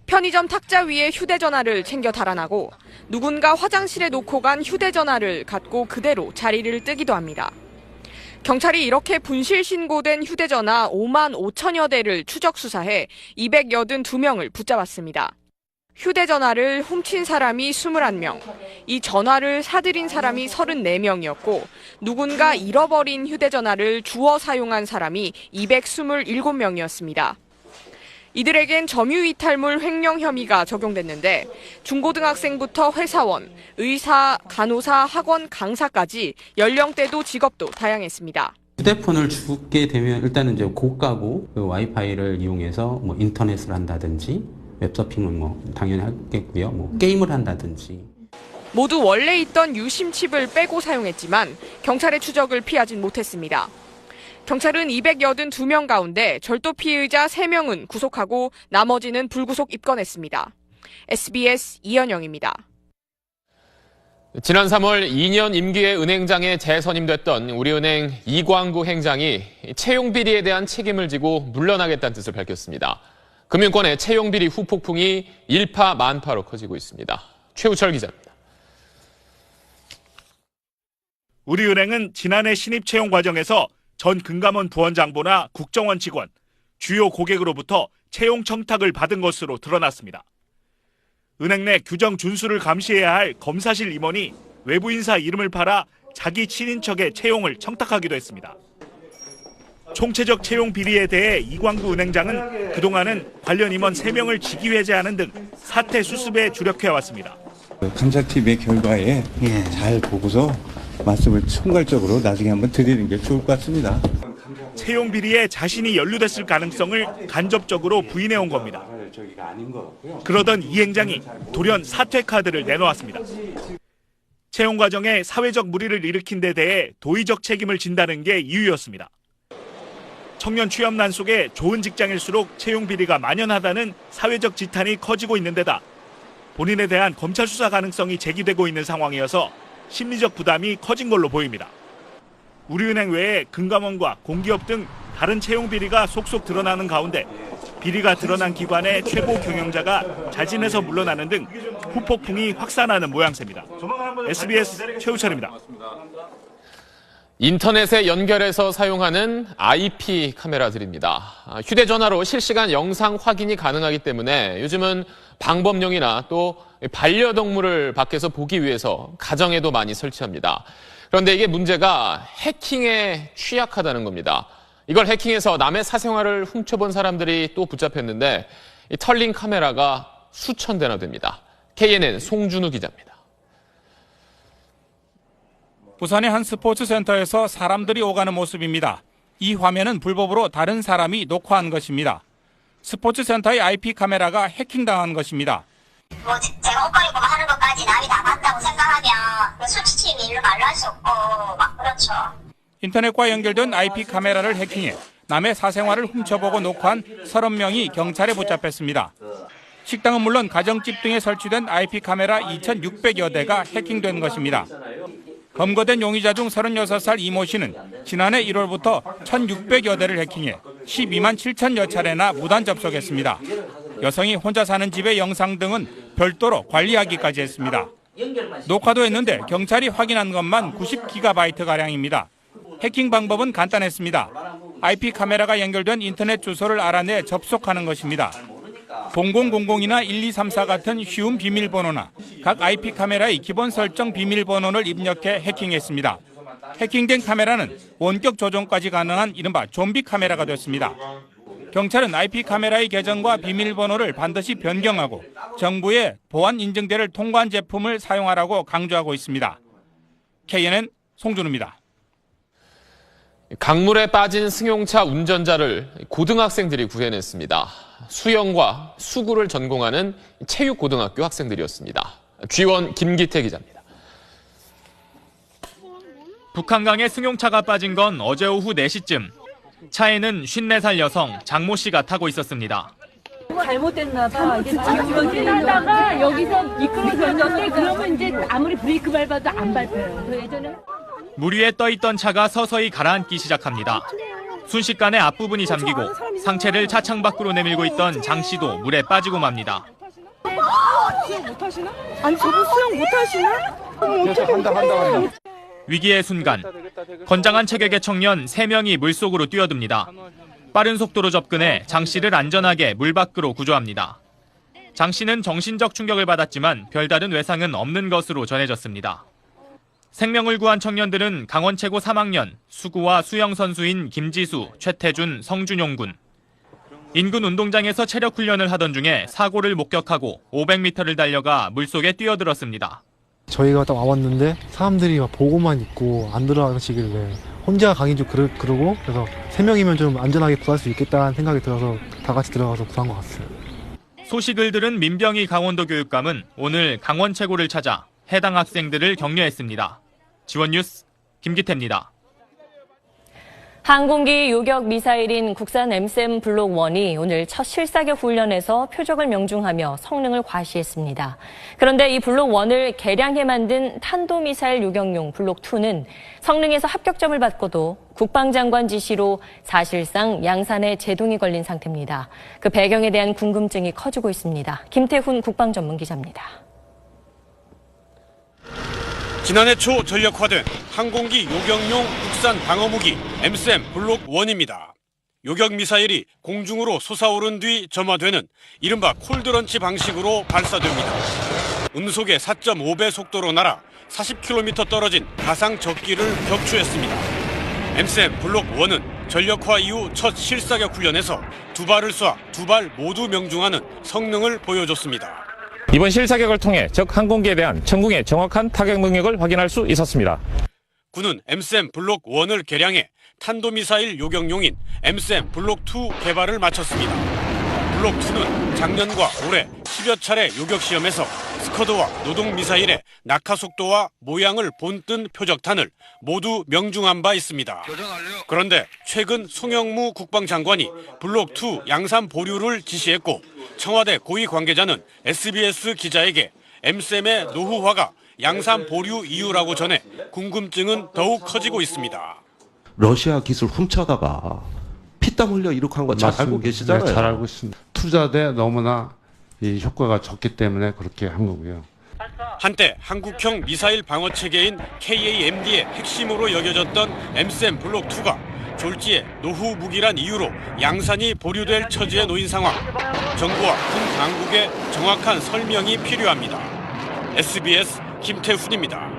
Speaker 6: 편의점 탁자 위에 휴대전화를 챙겨 달아나고 누군가 화장실에 놓고 간 휴대전화를 갖고 그대로 자리를 뜨기도 합니다. 경찰이 이렇게 분실 신고된 휴대전화 5만 5천여 대를 추적 수사해 282명을 붙잡았습니다. 휴대전화를 훔친 사람이 21명, 이 전화를 사들인 사람이 34명이었고 누군가 잃어버린 휴대전화를 주워 사용한 사람이 227명이었습니다. 이들에겐 점유이탈물 횡령 혐의가 적용됐는데 중고등학생부터 회사원, 의사, 간호사, 학원, 강사까지 연령대도 직업도 다양했습니다.
Speaker 7: 휴대폰을 주게 되면 일단은 이제 고가고 그 와이파이를 이용해서 뭐 인터넷을 한다든지 웹서핑을 뭐 당연히 하겠고요. 뭐 게임을 한다든지.
Speaker 6: 모두 원래 있던 유심 칩을 빼고 사용했지만 경찰의 추적을 피하진 못했습니다. 경찰은 282명 가운데 절도 피의자 3명은 구속하고 나머지는 불구속 입건했습니다. SBS 이현영입니다.
Speaker 1: 지난 3월 2년 임기의 은행장에 재선임됐던 우리은행 이광구 행장이 채용비리에 대한 책임을 지고 물러나겠다는 뜻을 밝혔습니다. 금융권의 채용비리 후폭풍이 일파만파로 커지고 있습니다. 최우철 기자입니다.
Speaker 8: 우리은행은 지난해 신입 채용 과정에서 전 금감원 부원장보나 국정원 직원, 주요 고객으로부터 채용 청탁을 받은 것으로 드러났습니다. 은행 내 규정 준수를 감시해야 할 검사실 임원이 외부 인사 이름을 팔아 자기 친인척의 채용을 청탁하기도 했습니다. 총체적 채용 비리에 대해 이광구 은행장은 그동안은 관련 임원 3명을 직위해제하는 등 사태 수습에 주력해왔습니다.
Speaker 10: 감사팀의 결과에 잘 보고서
Speaker 9: 말씀을 총괄적으로 나중에 한번 드리는 게 좋을 것 같습니다.
Speaker 8: 채용 비리에 자신이 연루됐을 가능성을 간접적으로 부인해온 겁니다. 그러던 이 행장이 돌연 사퇴 카드를 내놓았습니다. 채용 과정에 사회적 물의를 일으킨 데 대해 도의적 책임을 진다는 게 이유였습니다. 청년 취업난 속에 좋은 직장일수록 채용 비리가 만연하다는 사회적 지탄이 커지고 있는 데다 본인에 대한 검찰 수사 가능성이 제기되고 있는 상황이어서 심리적 부담이 커진 걸로 보입니다. 우리은행 외에 금감원과 공기업 등 다른 채용 비리가 속속 드러나는 가운데 비리가 드러난 기관의 최고 경영자가 자진해서 물러나는 등 후폭풍이 확산하는 모양새입니다. SBS 최우철입니다.
Speaker 1: 인터넷에 연결해서 사용하는 IP 카메라들입니다. 휴대전화로 실시간 영상 확인이 가능하기 때문에 요즘은 방범용이나 또 반려동물을 밖에서 보기 위해서 가정에도 많이 설치합니다. 그런데 이게 문제가 해킹에 취약하다는 겁니다. 이걸 해킹해서 남의 사생활을 훔쳐본 사람들이 또 붙잡혔는데 이 털린 카메라가 수천 대나 됩니다. KNN 송준우 기자입니다.
Speaker 10: 부산의 한 스포츠 센터에서 사람들이 오가는 모습입니다. 이 화면은 불법으로 다른 사람이 녹화한 것입니다. 스포츠 센터의 IP 카메라가 해킹당한 것입니다.
Speaker 21: 제가 옷 갈고 하는 것까지 남이 다 봤다고 생각하면 수치심이 일로 말로 할 수 없고 막 그렇죠.
Speaker 10: 인터넷과 연결된 IP 카메라를 해킹해 남의 사생활을 훔쳐보고 녹화한 30명이 경찰에 붙잡혔습니다. 식당은 물론 가정집 등에 설치된 IP 카메라 2,600여 대가 해킹된 것입니다. 검거된 용의자 중 36살 이모 씨는 지난해 1월부터 1,600여 대를 해킹해 12만 7천여 차례나 무단 접속했습니다. 여성이 혼자 사는 집의 영상 등은 별도로 관리하기까지 했습니다. 녹화도 했는데 경찰이 확인한 것만 90GB가량입니다. 해킹 방법은 간단했습니다. IP 카메라가 연결된 인터넷 주소를 알아내 접속하는 것입니다. 0000이나 1234 같은 쉬운 비밀번호나 각 IP 카메라의 기본 설정 비밀번호를 입력해 해킹했습니다. 해킹된 카메라는 원격 조종까지 가능한 이른바 좀비 카메라가 됐습니다. 경찰은 IP 카메라의 계정과 비밀번호를 반드시 변경하고 정부의 보안 인증제를 통과한 제품을 사용하라고 강조하고 있습니다. KNN 송준우입니다.
Speaker 1: 강물에 빠진 승용차 운전자를 고등학생들이 구해냈습니다. 수영과 수구를 전공하는 체육고등학교 학생들이었습니다. G1 김기태 기자입니다.
Speaker 4: 북한강에 승용차가 빠진 건 어제 오후 4시쯤. 차에는 54살 여성 장모 씨가 타고 있었습니다.
Speaker 11: 잘못됐나 봐. 지나다가 여기서 미끄러졌는데 그러면 이제 아무리 브레이크 밟아도 안 밟혀요. 예전에
Speaker 4: 물 위에 떠있던 차가 서서히 가라앉기 시작합니다. 순식간에 앞부분이 잠기고 상체를 차창 밖으로 내밀고 있던 장 씨도 물에 빠지고 맙니다.
Speaker 11: 수영 못하시나? 아니 저분 수영 못하시나? 한다.
Speaker 4: 위기의 순간, 건장한 체격의 청년 3명이 물속으로 뛰어듭니다. 빠른 속도로 접근해 장 씨를 안전하게 물 밖으로 구조합니다. 장 씨는 정신적 충격을 받았지만 별다른 외상은 없는 것으로 전해졌습니다. 생명을 구한 청년들은 강원 최고 3학년 수구와 수영 선수인 김지수, 최태준, 성준용 군. 인근 운동장에서 체력 훈련을 하던 중에 사고를 목격하고 500m를 달려가 물속에 뛰어들었습니다.
Speaker 12: 저희가 딱 와봤는데 사람들이 막 보고만 있고 안 들어가시길래 혼자 가긴 좀 그러고 그래서 3명이면 좀 안전하게 구할 수 있겠다는 생각이 들어서 다 같이 들어가서 구한 것 같아요.
Speaker 4: 소식을 들은 민병희 강원도 교육감은 오늘 강원 최고를 찾아 해당 학생들을 격려했습니다. G1 뉴스 김기태입니다.
Speaker 13: 항공기 요격 미사일인 국산 M3 블록 1이 오늘 첫 실사격 훈련에서 표적을 명중하며 성능을 과시했습니다. 그런데 이 블록 1을 개량해 만든 탄도미사일 요격용 블록 2는 성능에서 합격점을 받고도 국방장관 지시로 사실상 양산에 제동이 걸린 상태입니다. 그 배경에 대한 궁금증이 커지고 있습니다. 김태훈 국방전문기자입니다.
Speaker 14: 지난해 초 전력화된 항공기 요격용 국산 방어무기 M3 블록 1입니다. 요격 미사일이 공중으로 솟아오른 뒤 점화되는 이른바 콜드런치 방식으로 발사됩니다. 음속의 4.5배 속도로 날아 40km 떨어진 가상 적기를 격추했습니다. M3 블록 1은 전력화 이후 첫 실사격 훈련에서 2발을 쏴 2발 모두 명중하는 성능을 보여줬습니다.
Speaker 15: 이번 실사격을 통해 적 항공기에 대한 전국의 정확한 타격 능력을 확인할 수 있었습니다.
Speaker 14: 군은 MSM 블록 1을 개량해 탄도미사일 요격용인 MSM 블록 2 개발을 마쳤습니다. 블록 2는 작년과 올해 10여 차례 요격 시험에서 스커드와 노동미사일의 낙하 속도와 모양을 본뜬 표적탄을 모두 명중한 바 있습니다. 그런데 최근 송영무 국방장관이 블록 2 양산 보류를 지시했고 청와대 고위 관계자는 SBS 기자에게 MSM의 노후화가 양산 보류 이유라고 전해 궁금증은 더욱 커지고 있습니다.
Speaker 15: 러시아 기술 훔쳐다가 피땀 흘려 이렇게 한 거 잘 알고 계시잖아요.
Speaker 16: 네, 잘 알고 있습니다. 투자대 너무나 이 효과가 적기 때문에 그렇게 한 거고요.
Speaker 14: 한때 한국형 미사일 방어 체계인 KAMD의 핵심으로 여겨졌던 MSM 블록 2가 졸지에 노후 무기란 이유로 양산이 보류될 처지에 놓인 상황. 정부와 군 당국의 정확한 설명이 필요합니다. SBS 김태훈입니다.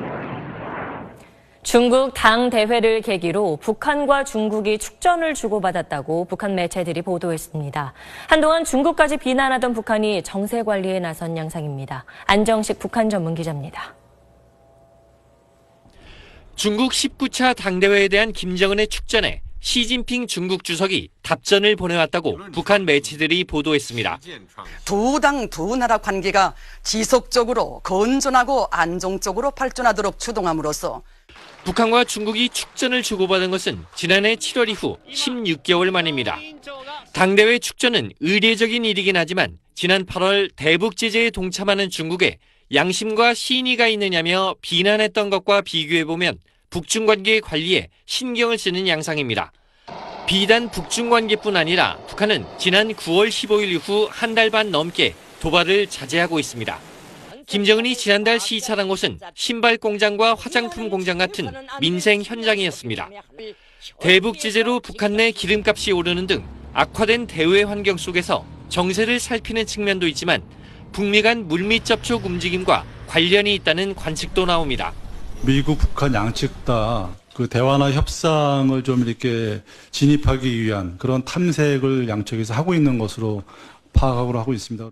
Speaker 13: 중국 당 대회를 계기로 북한과 중국이 축전을 주고받았다고 북한 매체들이 보도했습니다. 한동안 중국까지 비난하던 북한이 정세 관리에 나선 양상입니다. 안정식 북한 전문 기자입니다.
Speaker 17: 중국 19차 당대회에 대한 김정은의 축전에 시진핑 중국 주석이 답전을 보내왔다고 북한 매체들이 보도했습니다.
Speaker 18: 두 당 두 나라 관계가 지속적으로 건전하고 안정적으로 발전하도록 추동함으로써
Speaker 17: 북한과 중국이 축전을 주고받은 것은 지난해 7월 이후 16개월 만입니다. 당대회 축전은 의례적인 일이긴 하지만 지난 8월 대북 제재에 동참하는 중국에 양심과 신의가 있느냐며 비난했던 것과 비교해보면 북중 관계 관리에 신경을 쓰는 양상입니다. 비단 북중 관계뿐 아니라 북한은 지난 9월 15일 이후 한 달 반 넘게 도발을 자제하고 있습니다. 김정은이 지난달 시찰한 곳은 신발 공장과 화장품 공장 같은 민생 현장이었습니다. 대북 제재로 북한 내 기름값이 오르는 등 악화된 대외 환경 속에서 정세를 살피는 측면도 있지만 북미 간 물밑 접촉 움직임과 관련이 있다는 관측도 나옵니다.
Speaker 19: 미국, 북한 양측 다 그 대화나 협상을 좀 이렇게 진입하기 위한 그런 탐색을 양측에서 하고 있는 것으로 파악을 하고 있습니다.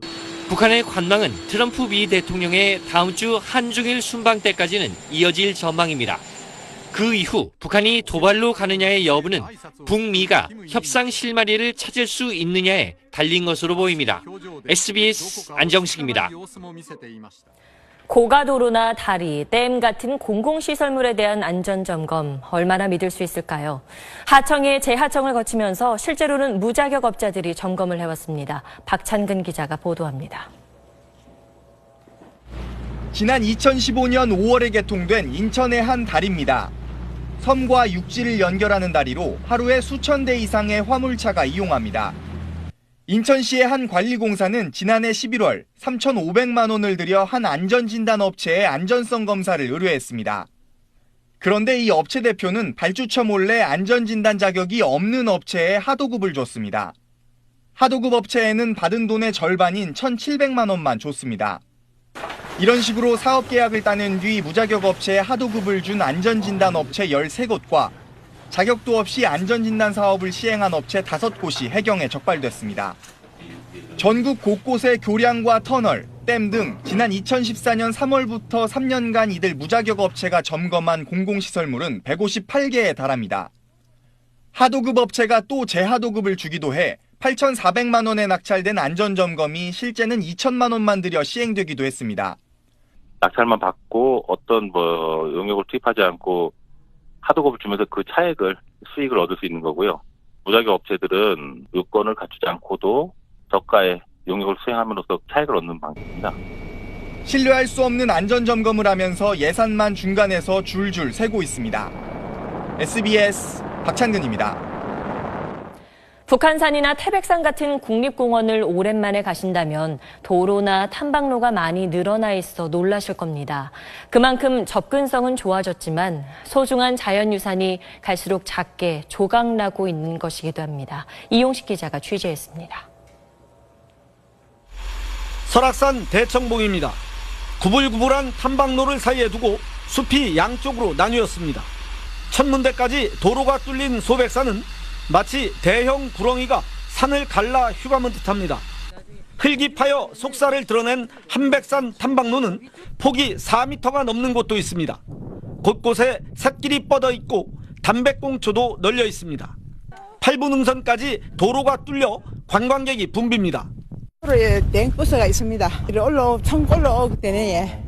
Speaker 17: 북한의 관망은 트럼프 미 대통령의 다음 주 한중일 순방 때까지는 이어질 전망입니다. 그 이후 북한이 도발로 가느냐의 여부는 북미가 협상 실마리를 찾을 수 있느냐에 달린 것으로 보입니다. SBS 안정식입니다.
Speaker 13: 고가도로나 다리, 댐 같은 공공시설물에 대한 안전점검 얼마나 믿을 수 있을까요? 하청의 재하청을 거치면서 실제로는 무자격 업자들이 점검을 해왔습니다. 박찬근 기자가 보도합니다.
Speaker 20: 지난 2015년 5월에 개통된 인천의 한 다리입니다. 섬과 육지를 연결하는 다리로 하루에 수천 대 이상의 화물차가 이용합니다. 인천시의 한 관리공사는 지난해 11월 3,500만 원을 들여 한 안전진단 업체에 안전성 검사를 의뢰했습니다. 그런데 이 업체 대표는 발주처 몰래 안전진단 자격이 없는 업체에 하도급을 줬습니다. 하도급 업체에는 받은 돈의 절반인 1,700만 원만 줬습니다. 이런 식으로 사업 계약을 따낸 뒤 무자격 업체에 하도급을 준 안전진단 업체 13곳과 자격도 없이 안전진단 사업을 시행한 업체 5곳이 해경에 적발됐습니다. 전국 곳곳의 교량과 터널, 댐 등 지난 2014년 3월부터 3년간 이들 무자격 업체가 점검한 공공시설물은 158개에 달합니다. 하도급 업체가 또 재하도급을 주기도 해 8,400만 원에 낙찰된 안전점검이 실제는 2천만 원만 들여 시행되기도 했습니다.
Speaker 22: 낙찰만 받고 어떤 용역을 투입하지 않고 하도급을 주면서 그 차액을 수익을 얻을 수 있는 거고요. 무자격 업체들은 요건을 갖추지 않고도 저가의 용역을 수행함으로써 차익을 얻는 방식입니다.
Speaker 20: 신뢰할 수 없는 안전점검을 하면서 예산만 중간에서 줄줄 새고 있습니다. SBS 박찬근입니다.
Speaker 13: 북한산이나 태백산 같은 국립공원을 오랜만에 가신다면 도로나 탐방로가 많이 늘어나 있어 놀라실 겁니다. 그만큼 접근성은 좋아졌지만 소중한 자연유산이 갈수록 작게 조각나고 있는 것이기도 합니다. 이용식 기자가 취재했습니다.
Speaker 23: 설악산 대청봉입니다. 구불구불한 탐방로를 사이에 두고 숲이 양쪽으로 나뉘었습니다. 천문대까지 도로가 뚫린 소백산은 마치 대형 구렁이가 산을 갈라 휘감은 듯합니다. 흙이 파여 속살을 드러낸 한백산 탐방로는 폭이 4m가 넘는 곳도 있습니다. 곳곳에 샛길이 뻗어 있고 담배꽁초도 널려 있습니다. 8부 능선까지 도로가 뚫려 관광객이 붐빕니다.
Speaker 2: 도로에 땡버스가 있습니다. 처음 올라오기 때문에.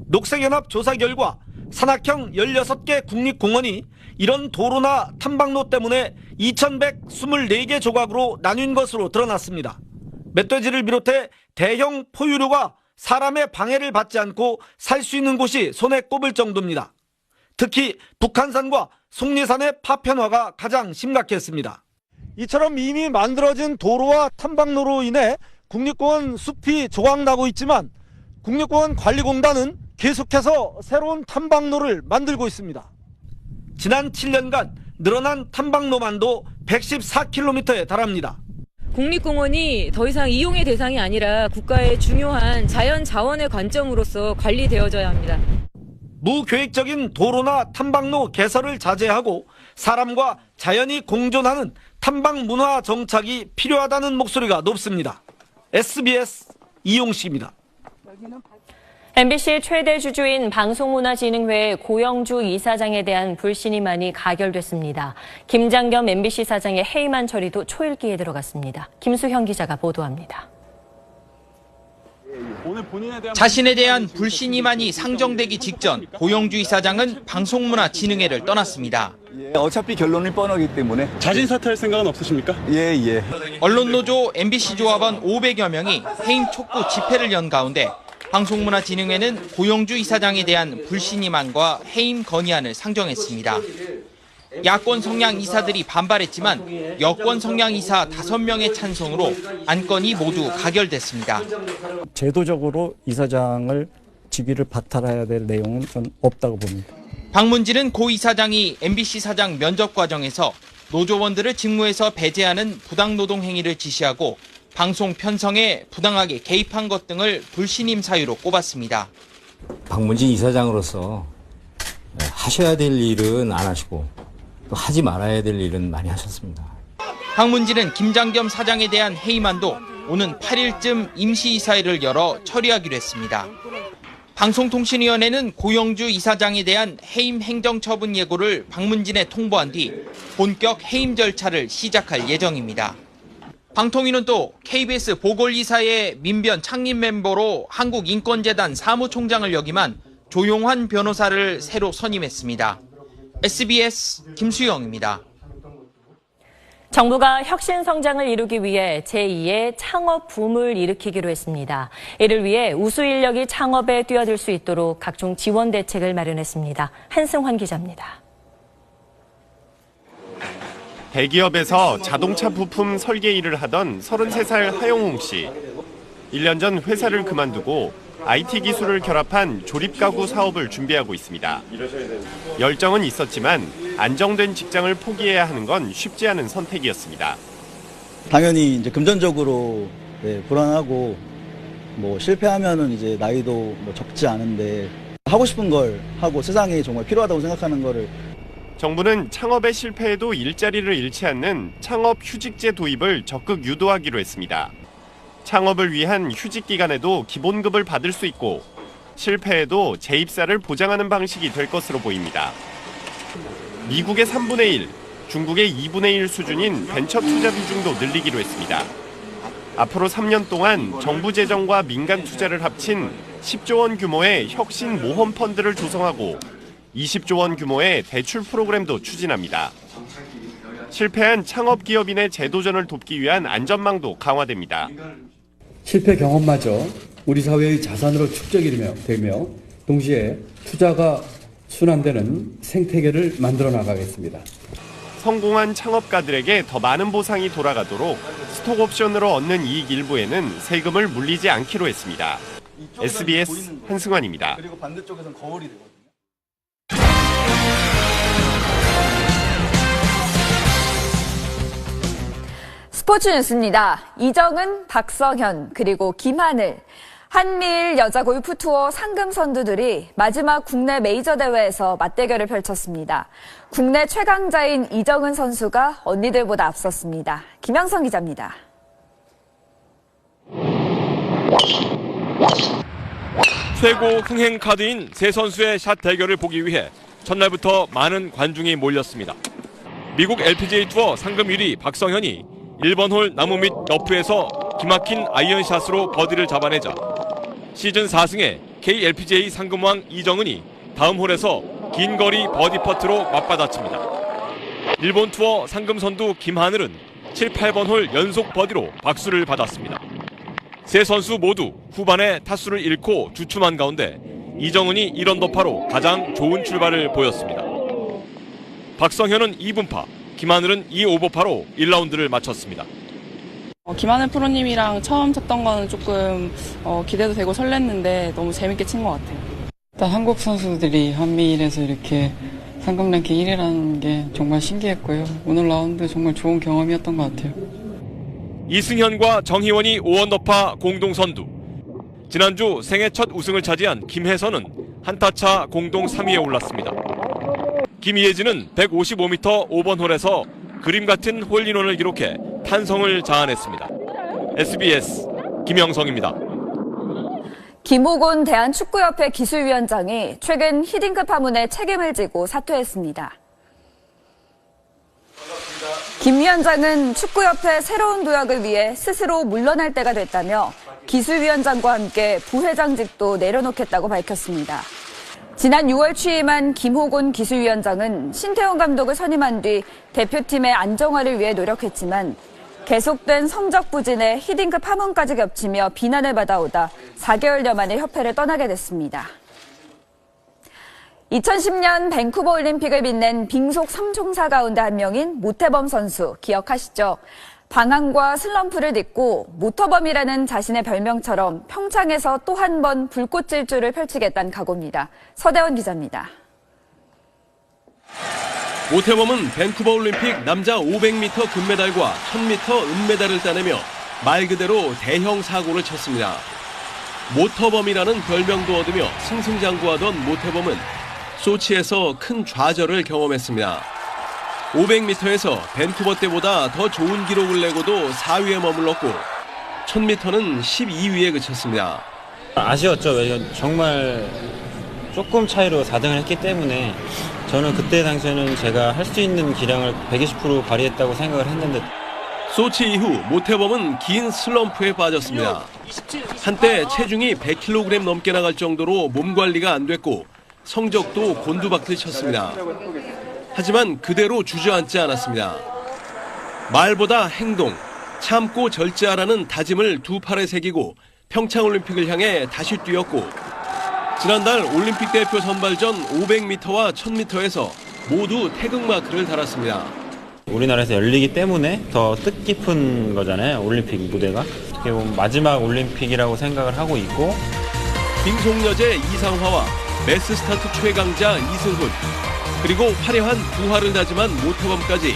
Speaker 23: 녹색연합 조사 결과 산악형 16개 국립공원이 이런 도로나 탐방로 때문에 2,124개 조각으로 나뉜 것으로 드러났습니다. 멧돼지를 비롯해 대형 포유류가 사람의 방해를 받지 않고 살 수 있는 곳이 손에 꼽을 정도입니다. 특히 북한산과 속리산의 파편화가 가장 심각했습니다. 이처럼 이미 만들어진 도로와 탐방로로 인해 국립공원 숲이 조각나고 있지만 국립공원관리공단은 계속해서 새로운 탐방로를 만들고 있습니다. 지난 7년간 늘어난 탐방로만도 114km에 달합니다.
Speaker 3: 국립공원이 더 이상 이용의 대상이 아니라 국가의 중요한 자연 자원의 관점으로서 관리되어져야 합니다.
Speaker 23: 무계획적인 도로나 탐방로 개설을 자제하고 사람과 자연이 공존하는 탐방 문화 정착이 필요하다는 목소리가 높습니다. SBS 이용식입니다.
Speaker 13: MBC 최대 주주인 방송문화진흥회 고영주 이사장에 대한 불신임안이 가결됐습니다. 김장겸 MBC 사장의 해임안 처리도 초읽기에 들어갔습니다. 김수형 기자가 보도합니다.
Speaker 5: 자신에 대한 불신임안이 상정되기 직전 고영주 이사장은 방송문화진흥회를 떠났습니다.
Speaker 24: 어차피 결론이 뻔하기 때문에
Speaker 25: 자진 사퇴할 생각은 없으십니까?
Speaker 24: 예.
Speaker 5: 언론노조 MBC 조합원 500여 명이 해임 촉구 집회를 연 가운데 방송문화진흥회는 고영주 이사장에 대한 불신임안과 해임 건의안을 상정했습니다. 야권 성향 이사들이 반발했지만 여권 성향 이사 5명의 찬성으로 안건이 모두 가결됐습니다.
Speaker 26: 제도적으로 이사장을 직위를 박탈해야 될 내용은 전 없다고 봅니다.
Speaker 5: 박문진은 고 이사장이 MBC 사장 면접 과정에서 노조원들을 직무에서 배제하는 부당노동 행위를 지시하고 방송 편성에 부당하게 개입한 것 등을 불신임 사유로 꼽았습니다.
Speaker 27: 박문진 이사장으로서 하셔야 될 일은 안 하시고 또 하지 말아야 될 일은 많이 하셨습니다.
Speaker 5: 박문진은 김장겸 사장에 대한 해임안도 오는 8일쯤 임시이사회를 열어 처리하기로 했습니다. 방송통신위원회는 고영주 이사장에 대한 해임 행정처분 예고를 박문진에 통보한 뒤 본격 해임 절차를 시작할 예정입니다. 방통위는 또 KBS 보궐이사회 민변 창립 멤버로 한국인권재단 사무총장을 역임한 조용환 변호사를 새로 선임했습니다. SBS 김수영입니다.
Speaker 13: 정부가 혁신 성장을 이루기 위해 제2의 창업 붐을 일으키기로 했습니다. 이를 위해 우수 인력이 창업에 뛰어들 수 있도록 각종 지원 대책을 마련했습니다. 한승환 기자입니다.
Speaker 28: 대기업에서 자동차 부품 설계 일을 하던 33살 하영웅 씨. 1년 전 회사를 그만두고 IT 기술을 결합한 조립가구 사업을 준비하고 있습니다. 열정은 있었지만 안정된 직장을 포기해야 하는 건 쉽지 않은 선택이었습니다.
Speaker 29: 당연히 이제 금전적으로 불안하고 실패하면은 이제 나이도 적지 않은데 하고 싶은 걸 하고 세상에 정말 필요하다고 생각하는 거를
Speaker 28: 정부는 창업에 실패해도 일자리를 잃지 않는 창업 휴직제 도입을 적극 유도하기로 했습니다. 창업을 위한 휴직 기간에도 기본급을 받을 수 있고 실패해도 재입사를 보장하는 방식이 될 것으로 보입니다. 미국의 3분의 1, 중국의 2분의 1 수준인 벤처 투자 비중도 늘리기로 했습니다. 앞으로 3년 동안 정부 재정과 민간 투자를 합친 10조 원 규모의 혁신 모험 펀드를 조성하고 20조 원 규모의 대출 프로그램도 추진합니다. 실패한 창업 기업인의 재도전을 돕기 위한 안전망도 강화됩니다.
Speaker 30: 실패 경험마저 우리 사회의 자산으로 축적이 되며 동시에 투자가 순환되는 생태계를 만들어 나가겠습니다.
Speaker 28: 성공한 창업가들에게 더 많은 보상이 돌아가도록 스톡옵션으로 얻는 이익 일부에는 세금을 물리지 않기로 했습니다. SBS 한승환입니다.
Speaker 29: 그리고 반대쪽에서는 거울이 되거든요.
Speaker 31: 스포츠 뉴스입니다. 이정은, 박성현, 그리고 김하늘. 한미일 여자 골프 투어 상금 선두들이 마지막 국내 메이저 대회에서 맞대결을 펼쳤습니다. 국내 최강자인 이정은 선수가 언니들보다 앞섰습니다. 김양선 기자입니다.
Speaker 32: 최고 흥행 카드인 세 선수의 샷 대결을 보기 위해
Speaker 1: 첫날부터 많은 관중이 몰렸습니다. 미국 LPGA 투어 상금 1위 박성현이 1번 홀 나무 밑 러프에서 기막힌 아이언샷으로 버디를 잡아내자 시즌 4승에 KLPGA 상금왕 이정은이 다음 홀에서 긴 거리 버디 퍼트로 맞받아칩니다. 일본 투어 상금 선두 김하늘은 7, 8번 홀 연속 버디로 박수를 받았습니다. 세 선수 모두 후반에 타수를 잃고 주춤한 가운데 이정은이 1언더파로 가장 좋은 출발을 보였습니다. 박성현은 2분파, 김하늘은 2오버파로 1라운드를 마쳤습니다.
Speaker 4: 김하늘 프로님이랑 처음 쳤던 거는 조금 기대도 되고 설렜는데 너무 재밌게 친 것 같아요. 일단 한국 선수들이 한미일에서 이렇게 상금 랭킹 1위라는 게 정말 신기했고요. 오늘 라운드 정말 좋은 경험이었던 것 같아요.
Speaker 1: 이승현과 정희원이 5언더파 공동 선두. 지난주 생애 첫 우승을 차지한 김혜선은 한타차 공동 3위에 올랐습니다. 김예진은 155m 5번 홀에서 그림 같은 홀인원을 기록해 탄성을 자아냈습니다. SBS 김영성입니다.
Speaker 31: 김호곤 대한축구협회 기술위원장이 최근 히딩크 파문에 책임을 지고 사퇴했습니다. 김 위원장은 축구협회 새로운 도약을 위해 스스로 물러날 때가 됐다며 기술위원장과 함께 부회장직도 내려놓겠다고 밝혔습니다. 지난 6월 취임한 김호곤 기술위원장은 신태용 감독을 선임한 뒤 대표팀의 안정화를 위해 노력했지만 계속된 성적 부진에 히딩크 파문까지 겹치며 비난을 받아오다 4개월여 만에 협회를 떠나게 됐습니다. 2010년 밴쿠버 올림픽을 빛낸 빙속 3총사 가운데 한 명인 모태범 선수 기억하시죠? 방황과 슬럼프를 딛고 모터범이라는 자신의 별명처럼 평창에서 또 한 번 불꽃 질주를 펼치겠다는 각오입니다. 서대원 기자입니다.
Speaker 6: 모태범은 밴쿠버 올림픽 남자 500m 금메달과 1000m 은메달을 따내며 말 그대로 대형 사고를 쳤습니다. 모터범이라는 별명도 얻으며 승승장구하던 모태범은 소치에서 큰 좌절을 경험했습니다. 500m에서 밴쿠버 때보다 더 좋은 기록을 내고도 4위에 머물렀고 1000m는 12위에 그쳤습니다.
Speaker 7: 아쉬웠죠. 정말 조금 차이로 4등을 했기 때문에 저는 그때 당시에는 제가 할 수 있는 기량을 120% 발휘했다고 생각을 했는데
Speaker 6: 소치 이후 모태범은 긴 슬럼프에 빠졌습니다. 한때 체중이 100kg 넘게 나갈 정도로 몸 관리가 안 됐고 성적도 곤두박질 쳤습니다. 하지만 그대로 주저앉지 않았습니다. 말보다 행동, 참고 절제하라는 다짐을 두 팔에 새기고 평창올림픽을 향해 다시 뛰었고 지난달 올림픽 대표 선발전 500m와 1000m에서 모두 태극마크를 달았습니다.
Speaker 7: 우리나라에서 열리기 때문에 더 뜻깊은 거잖아요. 올림픽 무대가. 어떻게 보면 마지막 올림픽이라고 생각을 하고 있고
Speaker 6: 빙속여제 이상화와 매스스타트 최강자 이승훈 그리고 화려한 부활을 다짐한 모태범까지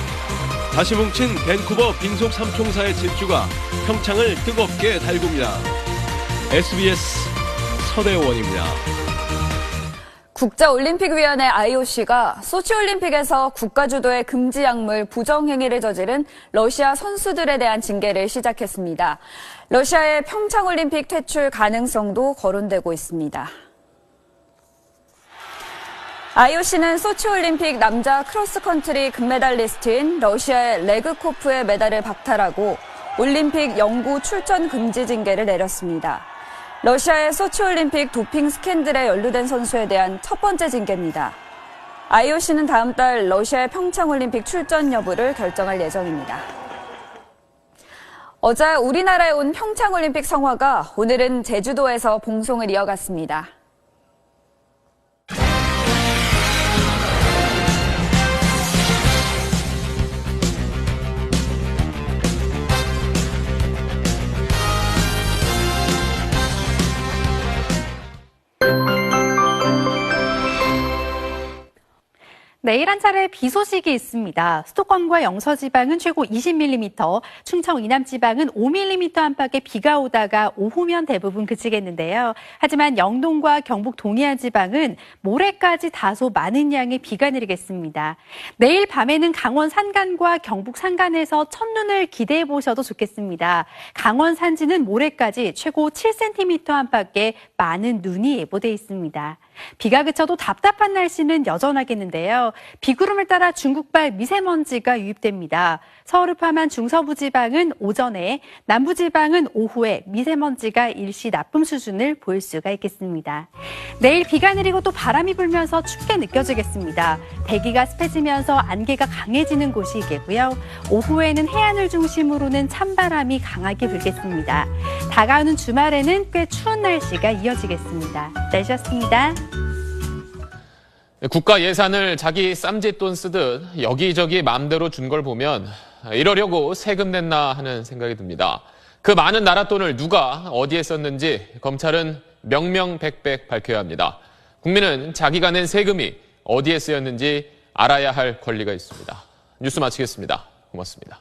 Speaker 6: 다시 뭉친 밴쿠버 빙속 3총사의 질주가 평창을 뜨겁게 달굽니다. SBS 서대원입니다.
Speaker 31: 국제올림픽위원회 IOC가 소치올림픽에서 국가주도의 금지 약물 부정행위를 저지른 러시아 선수들에 대한 징계를 시작했습니다. 러시아의 평창올림픽 퇴출 가능성도 거론되고 있습니다. IOC는 소치올림픽 남자 크로스컨트리 금메달리스트인 러시아의 레그코프의 메달을 박탈하고 올림픽 영구 출전 금지 징계를 내렸습니다. 러시아의 소치올림픽 도핑 스캔들에 연루된 선수에 대한 첫 번째 징계입니다. IOC는 다음 달 러시아의 평창올림픽 출전 여부를 결정할 예정입니다. 어제 우리나라에 온 평창올림픽 성화가 오늘은 제주도에서 봉송을 이어갔습니다.
Speaker 8: 내일 한 차례 비 소식이 있습니다. 수도권과 영서지방은 최고 20mm, 충청 이남지방은 5mm 안팎의 비가 오다가 오후면 대부분 그치겠는데요. 하지만 영동과 경북 동해안 지방은 모레까지 다소 많은 양의 비가 내리겠습니다. 내일 밤에는 강원 산간과 경북 산간에서 첫눈을 기대해 보셔도 좋겠습니다. 강원 산지는 모레까지 최고 7cm 안팎의 많은 눈이 예보돼 있습니다. 비가 그쳐도 답답한 날씨는 여전하겠는데요. 비구름을 따라 중국발 미세먼지가 유입됩니다. 서울을 포함한 중서부 지방은 오전에, 남부 지방은 오후에 미세먼지가 일시 나쁨 수준을 보일 수가 있겠습니다. 내일 비가 내리고 또 바람이 불면서 춥게 느껴지겠습니다. 대기가 습해지면서 안개가 강해지는 곳이겠고요. 오후에는 해안을 중심으로는 찬바람이 강하게 불겠습니다. 다가오는 주말에는 꽤 추운 날씨가 이어지겠습니다. 날씨였습니다.
Speaker 9: 국가 예산을 자기 쌈짓돈 쓰듯 여기저기 마음대로 준 걸 보면 이러려고 세금 냈나 하는 생각이 듭니다. 그 많은 나라 돈을 누가 어디에 썼는지 검찰은 명명백백 밝혀야 합니다. 국민은 자기가 낸 세금이 어디에 쓰였는지 알아야 할 권리가 있습니다. 뉴스 마치겠습니다. 고맙습니다.